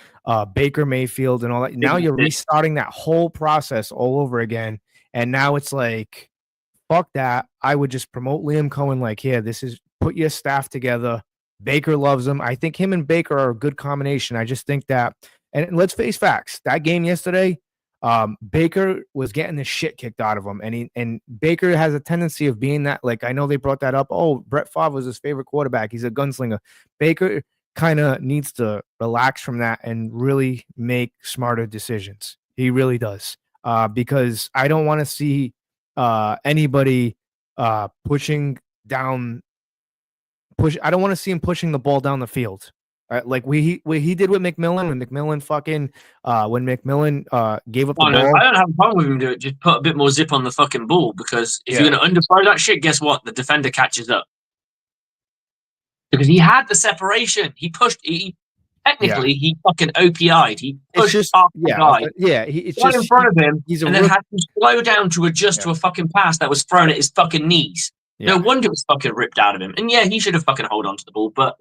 Baker Mayfield, and all that. Now you're restarting that whole process all over again. And now it's like, fuck that. I would just promote Liam Cohen like, here, put your staff together. Baker loves him. I think him and Baker are a good combination. I just think that, and let's face facts, that game yesterday, Baker was getting the shit kicked out of him. And Baker has a tendency of being that, like, I know they brought that up. Oh, Brett Favre was his favorite quarterback. He's a gunslinger. Baker kind of needs to relax from that and really make smarter decisions. He really does. Because I don't want to see anybody pushing down. I don't want to see him pushing the ball down the field. Like he did with McMillan when McMillan gave up the ball. I don't have a problem with him doing it. Just put a bit more zip on the fucking ball, because if you're going to underthrow that shit, guess what? The defender catches up. Because he had the separation. He pushed. He fucking OPI'd. He pushed off the guy. It's just in front of him, and then had to slow down to adjust to a fucking pass that was thrown at his fucking knees. Yeah. No wonder it was fucking ripped out of him. And yeah, he should have fucking hold on to the ball. But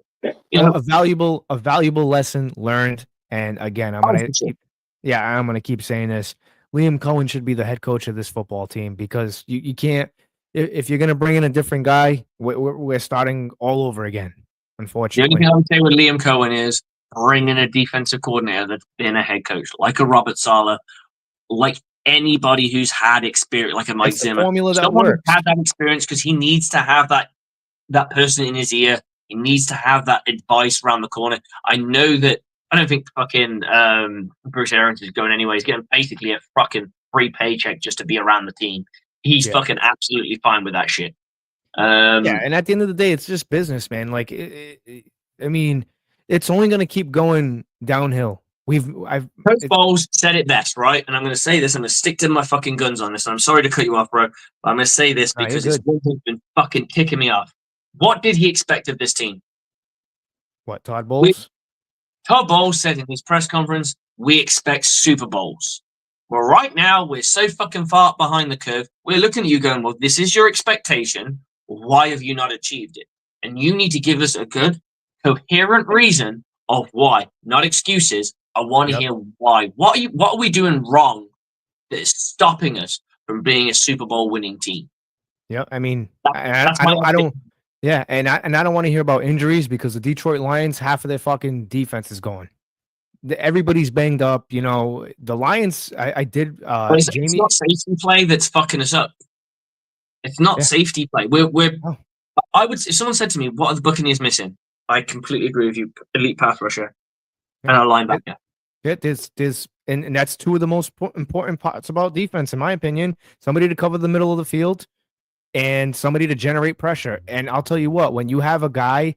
a valuable lesson learned. And again, I'm gonna keep saying this. Liam Cohen should be the head coach of this football team, because you can't, if you're gonna bring in a different guy, we're starting all over again. Unfortunately, the only thing I would say with Liam Cohen is bring in a defensive coordinator that's been a head coach, like a Robert Saleh, like anybody who's had experience, like a Mike Zimmer. Someone who's had that experience, because he needs to have that person in his ear. He needs to have that advice around the corner. I know that. I don't think fucking Bruce Arians is going anywhere. He's getting basically a fucking free paycheck just to be around the team. He's fucking absolutely fine with that shit. And at the end of the day, it's just business, man. Like, I mean, it's only going to keep going downhill. Coach Bowles said it best, right? And I'm going to say this. I'm going to stick to my fucking guns on this. And I'm sorry to cut you off, bro. But I'm going to say this because it's been fucking kicking me off. What did he expect of this team? What, Todd Bowles? Todd Bowles said in his press conference, we expect Super Bowls. Well, right now, we're so fucking far behind the curve. We're looking at you going, well, this is your expectation. Why have you not achieved it? And you need to give us a good, coherent reason of why, not excuses. I want to hear why. What are we doing wrong that is stopping us from being a Super Bowl winning team? Yeah, I mean, I don't. Yeah, and I don't want to hear about injuries, because the Detroit Lions, half of their fucking defense is gone. Everybody's banged up. You know, the Lions. It's not safety play that's fucking us up. It's not safety play. I would. If someone said to me, "What are the Buccaneers missing?" I completely agree with you. Elite pass rusher and a linebacker. Yeah, and that's two of the most important parts about defense, in my opinion. Somebody to cover the middle of the field, and somebody to generate pressure. And I'll tell you what, when you have a guy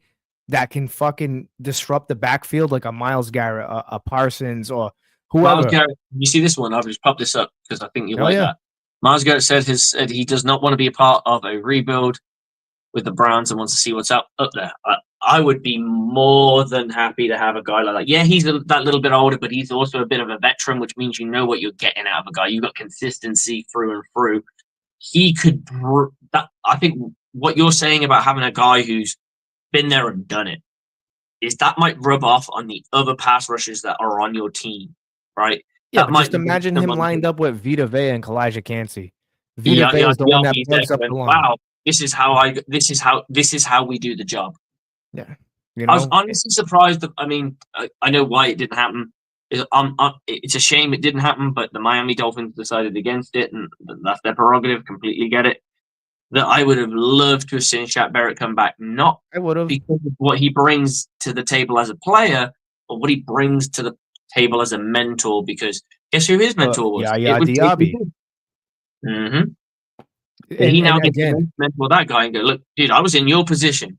that can fucking disrupt the backfield, like a Myles Garrett, a Parsons, or whoever. Myles Garrett, you see this one? I'll just pop this up because I think you like that. Myles Garrett said he does not want to be a part of a rebuild with the Browns and wants to see what's up there. I would be more than happy to have a guy like that. Yeah, he's that little bit older, but he's also a bit of a veteran, which means you know what you're getting out of a guy. You've got consistency through and through. He could. I think what you're saying about having a guy who's been there and done it is that might rub off on the other pass rushers that are on your team, right? Yeah, but just imagine him lined up with Vita Vea and Kalijah Cansey. Vita Vea is the one that plugs up the line. Wow, this is how we do the job. Yeah, I was honestly surprised. I mean, I know why it didn't happen. It's a shame it didn't happen, but the Miami Dolphins decided against it, and that's their prerogative. Completely get it. that I would have loved to have seen Shaq Barrett come back, not I would have. because of what he brings to the table as a player, but what he brings to the table as a mentor. Because guess who his mentor was? Yeah, It was Diaby. Mm-hmm. He now gets to mentor that guy and go, look, dude, I was in your position.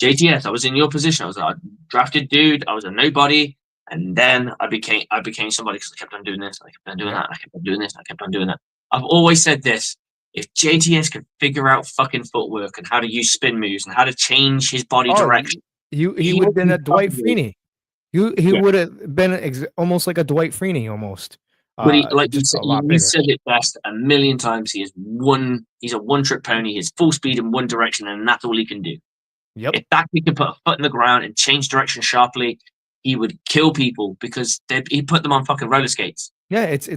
JTS, I was in your position. I was a drafted dude. I was a nobody. And then I became somebody because I kept on doing this. I kept on doing that. I kept on doing this. I kept on doing that. I've always said this. If JTS could figure out fucking footwork and how to use spin moves and how to change his body direction, he would have been a Dwight Freeney. He would have been almost like a Dwight Freeney almost. But he said it best a million times. He's a one-trick pony. He's full speed in one direction, and that's all he can do. Yep. If that kid could put a foot in the ground and change direction sharply, he would kill people because he put them on fucking roller skates. Yeah, it's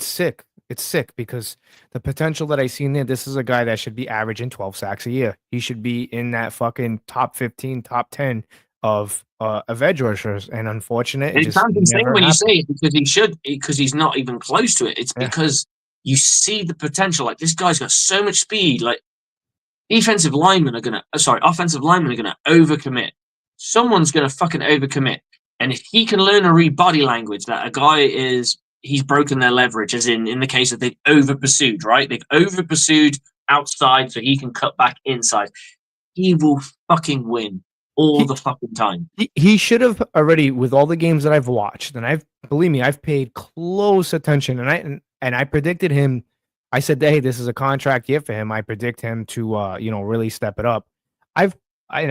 sick. It's sick because the potential that I seen there, this is a guy that should be averaging 12 sacks a year. He should be in that fucking top 15, top 10 of edge rushers. And unfortunate, it sounds insane when you say it because he's not even close to it. It's because you see the potential. Like, this guy's got so much speed. Like, offensive linemen are gonna overcommit. Someone's gonna fucking overcommit. And if he can learn to read body language, that a guy he's broken their leverage, as in the case that they've over pursued, right? They've over pursued outside so he can cut back inside. He will fucking win all the fucking time. He should have already, with all the games that I've watched, and believe me, I've paid close attention, and I predicted him. I said, hey, this is a contract year for him. I predict him to really step it up. I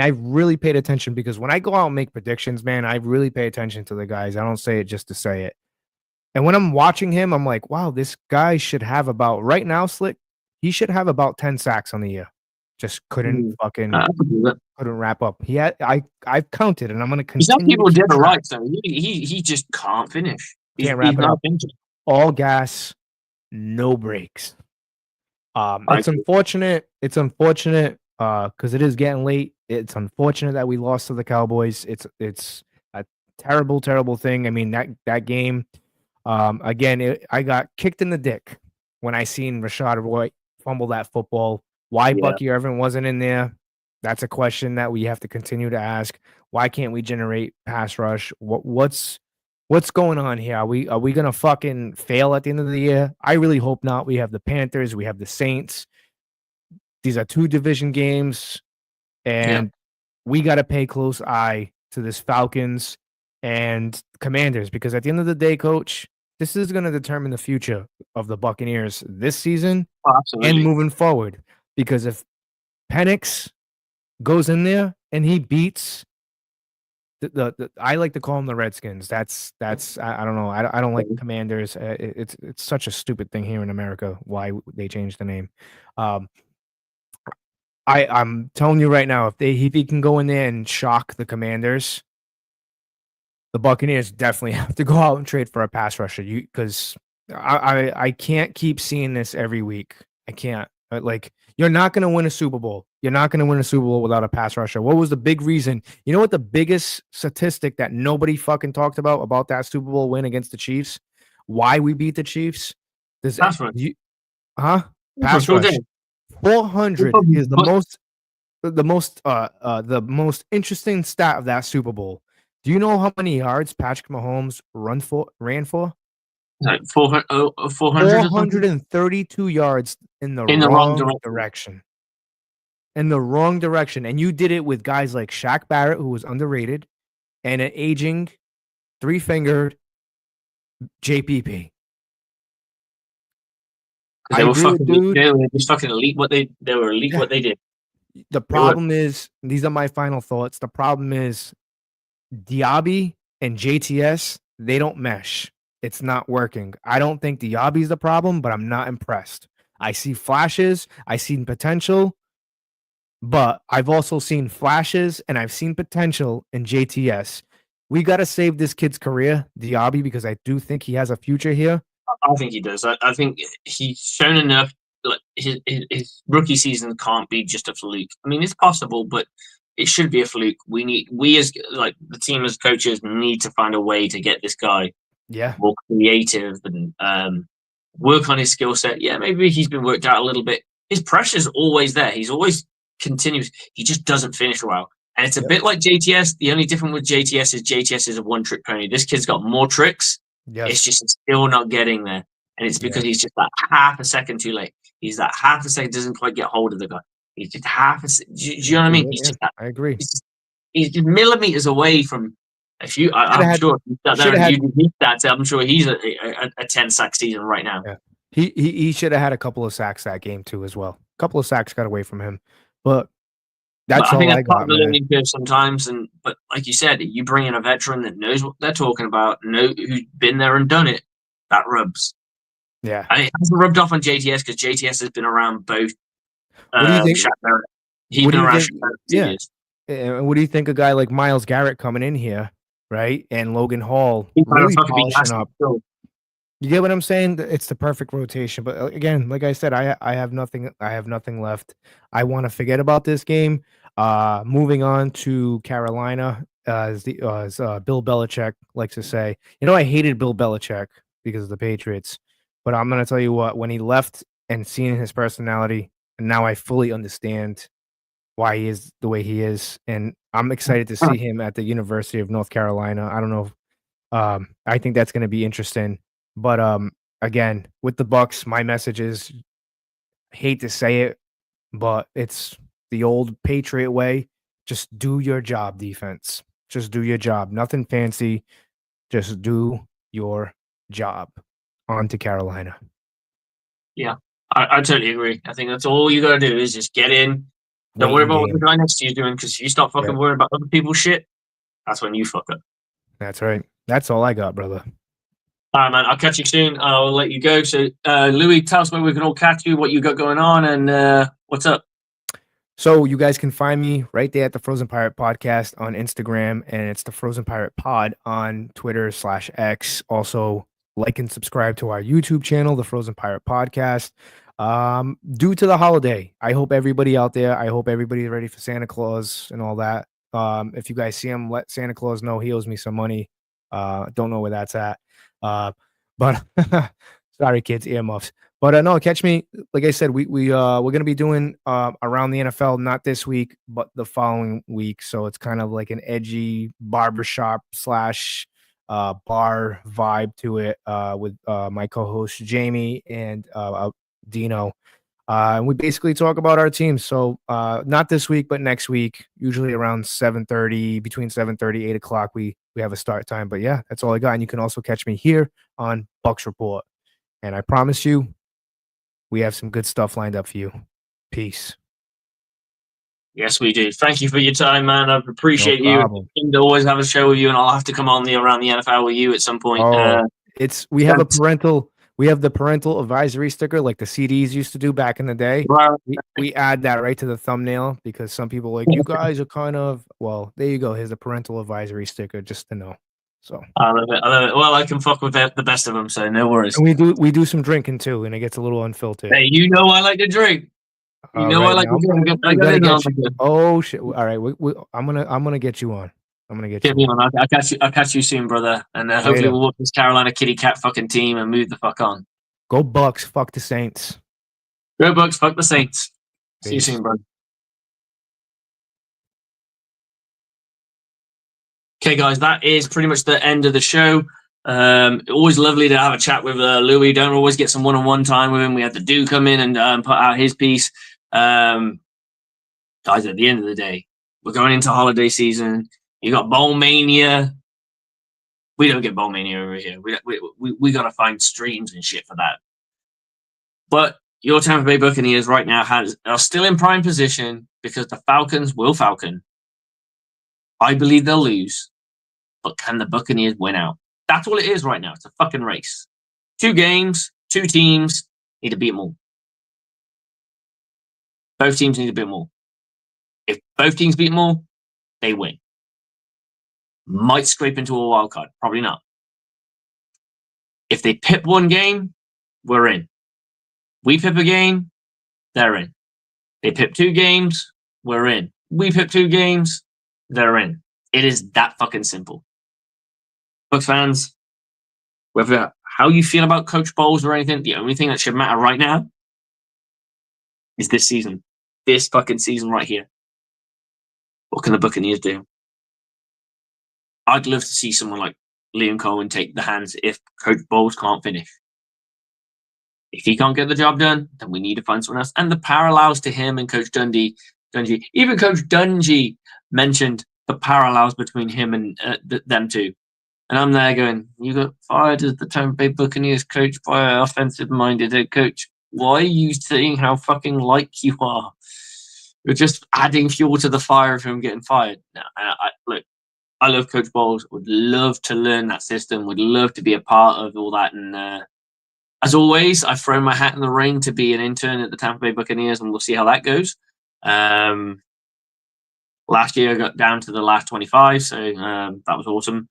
really paid attention because when I go out and make predictions, man, I really pay attention to the guys. I don't say it just to say it. And when I'm watching him, I'm like, wow, this guy should have about, right now, Slick, he should have about 10 sacks on the year. Just couldn't wrap up. I've counted, and I'm going to continue. Some people did it right, so he just can't finish. Can't wrap it up. All gas, no brakes. It's unfortunate. It's unfortunate because it is getting late. It's unfortunate that we lost to the Cowboys. It's a terrible, terrible thing. I mean, that game. Again, I got kicked in the dick when I seen Rashad Roy fumble that football. Why Bucky Irvin wasn't in there? That's a question that we have to continue to ask. Why can't we generate pass rush? What's going on here? Are we gonna fucking fail at the end of the year? I really hope not. We have the Panthers, we have the Saints. These are 2 division games, and we got to pay close eye to this Falcons and Commanders because at the end of the day, Coach, this is going to determine the future of the Buccaneers this season and moving forward. Because if Penix goes in there and he beats the I like to call them the Redskins. That's I don't know. I don't like Commanders. It's such a stupid thing here in America why they changed the name. I'm telling you right now, if he can go in there and shock the Commanders, the Buccaneers definitely have to go out and trade for a pass rusher. Because I can't keep seeing this every week. I can't. Like, you're not going to win a Super Bowl. You're not going to win a Super Bowl without a pass rusher. What was the big reason? You know what the biggest statistic that nobody fucking talked about that Super Bowl win against the Chiefs? Why we beat the Chiefs? Pass rush. Pass rush. 400 is the most interesting stat of that Super Bowl. Do you know how many yards Patrick Mahomes ran for? Like 432 yards in the wrong direction. In the wrong direction. And you did it with guys like Shaq Barrett, who was underrated, and an aging, 3-fingered JPP. They were just fucking elite what they did. The problem is, these are my final thoughts. The problem is Diaby and JTS, they don't mesh. It's not working. I don't think Diaby's the problem, but I'm not impressed. I see flashes. I seen potential, but I've also seen flashes and I've seen potential in JTS. We got to save this kid's career, Diaby, because I do think he has a future here. I think he does. I think he's shown enough. Like his rookie season can't be just a fluke. I mean, it's possible, but it should be a fluke. We as like the team as coaches need to find a way to get this guy more creative and work on his skill set. Yeah, maybe he's been worked out a little bit his pressure's always there. He's always continuous. He just doesn't finish well. And it's a bit like JTS. The only difference with JTS is a one-trick pony. This kid's got more tricks. Yes. It's just still not getting there. And it's because he's just that half a second too late. He's that half a second, doesn't quite get hold of the guy. He's just half a second. Do you know what I mean? He's just that, I agree. He's just millimeters away from. I'm sure I'm sure he's a 10 sack season right now. Yeah. He should have had a couple of sacks that game too as well. A couple of sacks got away from him, but that's all I got. The learning curve sometimes, but like you said, you bring in a veteran that knows what they're talking about, who's been there and done it. That rubs. Yeah, and it hasn't rubbed off on JTS because JTS has been around both. What do you think? He's been around for 2 years. And what do you think? A guy like Myles Garrett coming in here, right? And Logan Hall really polishing up. You get what I'm saying? It's the perfect rotation. But again, like I said, I have nothing. I have nothing left. I want to forget about this game. Moving on to Carolina, as Bill Belichick likes to say. I hated Bill Belichick because of the Patriots, but I'm gonna tell you what. When he left and seeing his personality, and now I fully understand why he is the way he is, and I'm excited to see him at the University of North Carolina. I don't know. I think that's going to be interesting. But again, with the Bucs, my message is, hate to say it, but it's the old Patriot way. Just do your job, defense. Just do your job. Nothing fancy. Just do your job. On to Carolina. Yeah, I totally agree. I think that's all you got to do is just get in. Don't worry about what the guy next to you is doing, because if you start fucking worrying about other people's shit, that's when you fuck up. That's right. That's all I got, brother. All right, man. I'll catch you soon. I'll let you go. So, Louis, tell us where we can all catch you, what you got going on, and what's up. So you guys can find me right there at the Frozen Pirate Podcast on Instagram, and it's the Frozen Pirate Pod on Twitter/X. Also, like and subscribe to our YouTube channel, the Frozen Pirate Podcast. Due to the holiday, I hope everybody out there, I hope everybody's ready for Santa Claus and all that. If you guys see him, let Santa Claus know he owes me some money. Don't know where that's at. But sorry, kids, earmuffs. But no, catch me. Like I said, we're gonna be doing around the NFL, not this week, but the following week. So it's kind of like an edgy barbershop / bar vibe to it with my co-host Jamie and Dino. And we basically talk about our team. So not this week, but next week, usually around 7:30, between 7:30, 8 o'clock, we have a start time. But yeah, that's all I got. And you can also catch me here on Bucs Report. And I promise you, we have some good stuff lined up for you. Peace. Yes, we do. Thank you for your time, man. I appreciate you. I always have a show with you, and I'll have to come on around the NFL with you at some point. We have the parental advisory sticker like the CDs used to do back in the day. Right. We add that right to the thumbnail because some people are like, you guys are kind of, well, there you go. Here's a parental advisory sticker just to know. So I love it. Well, I can fuck with the best of them, so no worries. And we do some drinking too, and it gets a little unfiltered. Hey, I like to drink. I like to drink. Oh shit! All right, I'm gonna get you on. I'm gonna get me on. I'll catch you soon, brother. And hopefully we'll whoop this Carolina kitty cat fucking team and move the fuck on. Go Bucs, fuck the Saints. Go Bucs, fuck the Saints. Peace. See you soon, bro. Okay, guys, that is pretty much the end of the show. Always lovely to have a chat with Louis. Don't always get some one-on-one time with him. We had the dude come in and put out his piece. Guys, at the end of the day, we're going into holiday season. You got Bowl Mania. We don't get Bowl Mania over here. We got to find streams and shit for that. But your Tampa Bay Buccaneers right now are still in prime position because the Falcons will falcon. I believe they'll lose. But can the Buccaneers win out? That's all it is right now. It's a fucking race. 2 games, 2 teams need to beat them all. Both teams need to beat them all. If both teams beat them all, they win. Might scrape into a wild card. Probably not. If they pip one game, we're in. We pip a game, they're in. They pip 2 games, we're in. We pip 2 games, they're in. It is that fucking simple. Bucs fans, whether how you feel about Coach Bowles or anything, the only thing that should matter right now is this season. This fucking season right here. What can the Buccaneers do? I'd love to see someone like Liam Cohen take the hands if Coach Bowles can't finish. If he can't get the job done, then we need to find someone else. And the parallels to him and Coach Dungy, even Coach Dungy mentioned the parallels between him and them two. And I'm there going, you got fired as the Tampa Bay Buccaneers coach by an offensive-minded head coach. Why are you saying how fucking like you are? You're just adding fuel to the fire of him getting fired. No, look, I love Coach Bowles. Would love to learn that system. Would love to be a part of all that. And as always, I've thrown my hat in the ring to be an intern at the Tampa Bay Buccaneers, and we'll see how that goes. Last year, I got down to the last 25, so that was awesome.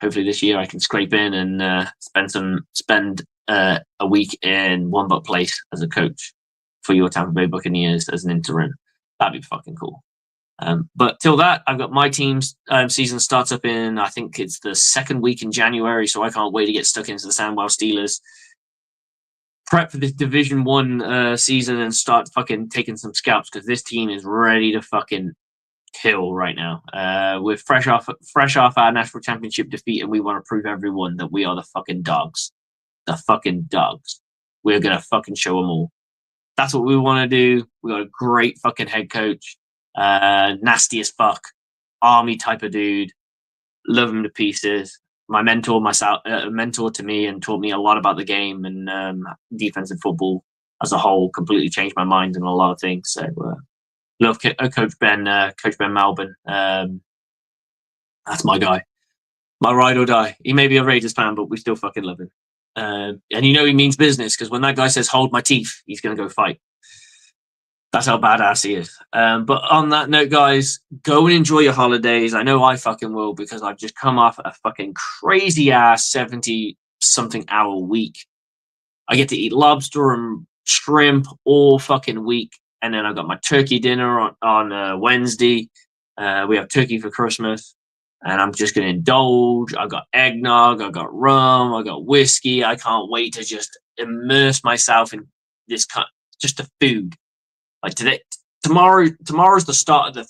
Hopefully this year I can scrape in and spend a week in One Buck Place as a coach for your Tampa Bay Buccaneers as an interim. That'd be fucking cool. But till that, I've got my team's season starts up in, I think it's the second week in January, so I can't wait to get stuck into the Sandwell Steelers. Prep for this Division 1 season and start fucking taking some scalps because this team is ready to fucking kill right now. We're fresh off our national championship defeat, and we want to prove everyone that we are the fucking dogs. The fucking dogs. We're gonna fucking show them all. That's what we want to do. We got a great fucking head coach, nasty as fuck, army type of dude. Love him to pieces. My mentor, mentor to me, and taught me a lot about the game and defensive football as a whole. Completely changed my mind in a lot of things. So. Love Coach Ben Malbon. That's my guy. My ride or die. He may be a Raiders fan, but we still fucking love him. And you know he means business because when that guy says, hold my teeth, he's going to go fight. That's how badass he is. But on that note, guys, go and enjoy your holidays. I know I fucking will because I've just come off a fucking crazy-ass 70-something hour week. I get to eat lobster and shrimp all fucking week. And then I got my turkey dinner on Wednesday. We have turkey for Christmas. And I'm just going to indulge. I got eggnog. I got rum. I got whiskey. I can't wait to just immerse myself in this just the food. Like tomorrow's the start of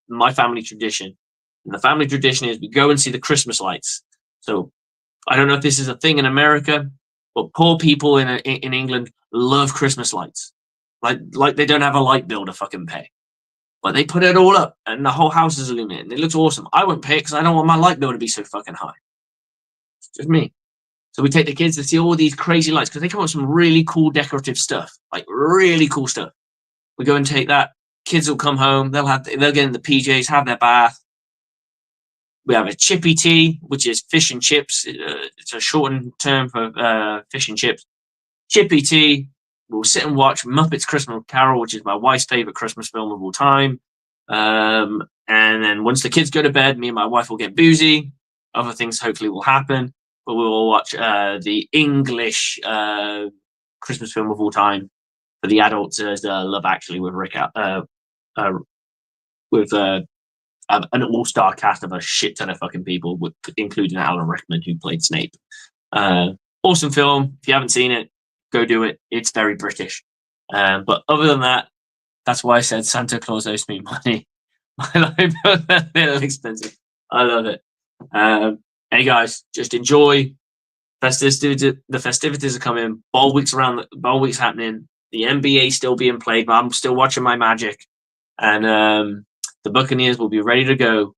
my family tradition. And the family tradition is we go and see the Christmas lights. So I don't know if this is a thing in America, but poor people in England love Christmas lights. Like they don't have a light bill to fucking pay. But they put it all up and the whole house is illuminated. It looks awesome. I won't pay it because I don't want my light bill to be so fucking high. It's just me. So we take the kids to see all these crazy lights because they come up with some really cool decorative stuff. Like really cool stuff. We go and take that. Kids will come home. They'll get in the PJs, have their bath. We have a chippy tea, which is fish and chips. It's a shortened term for fish and chips. Chippy tea. We'll sit and watch Muppets Christmas Carol, which is my wife's favorite Christmas film of all time. And then once the kids go to bed, me and my wife will get boozy. Other things hopefully will happen. But we will watch the English Christmas film of all time for the adults as Love Actually with an all-star cast of a shit ton of fucking people, including Alan Rickman, who played Snape. Awesome film. If you haven't seen it, go do it. It's very British. But other than that, that's why I said Santa Claus owes me money. My life was a little expensive. I love it. Hey guys, just enjoy. The festivities are coming. Bowl week's happening. The NBA still being played, but I'm still watching my Magic. And the Buccaneers will be ready to go.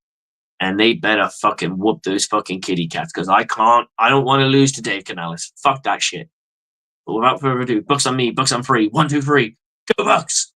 And they better fucking whoop those fucking kitty cats because I don't want to lose to Dave Canales. Fuck that shit. But without further ado, Bucs on me, Bucs on free. 1, 2, 3. Go Bucs!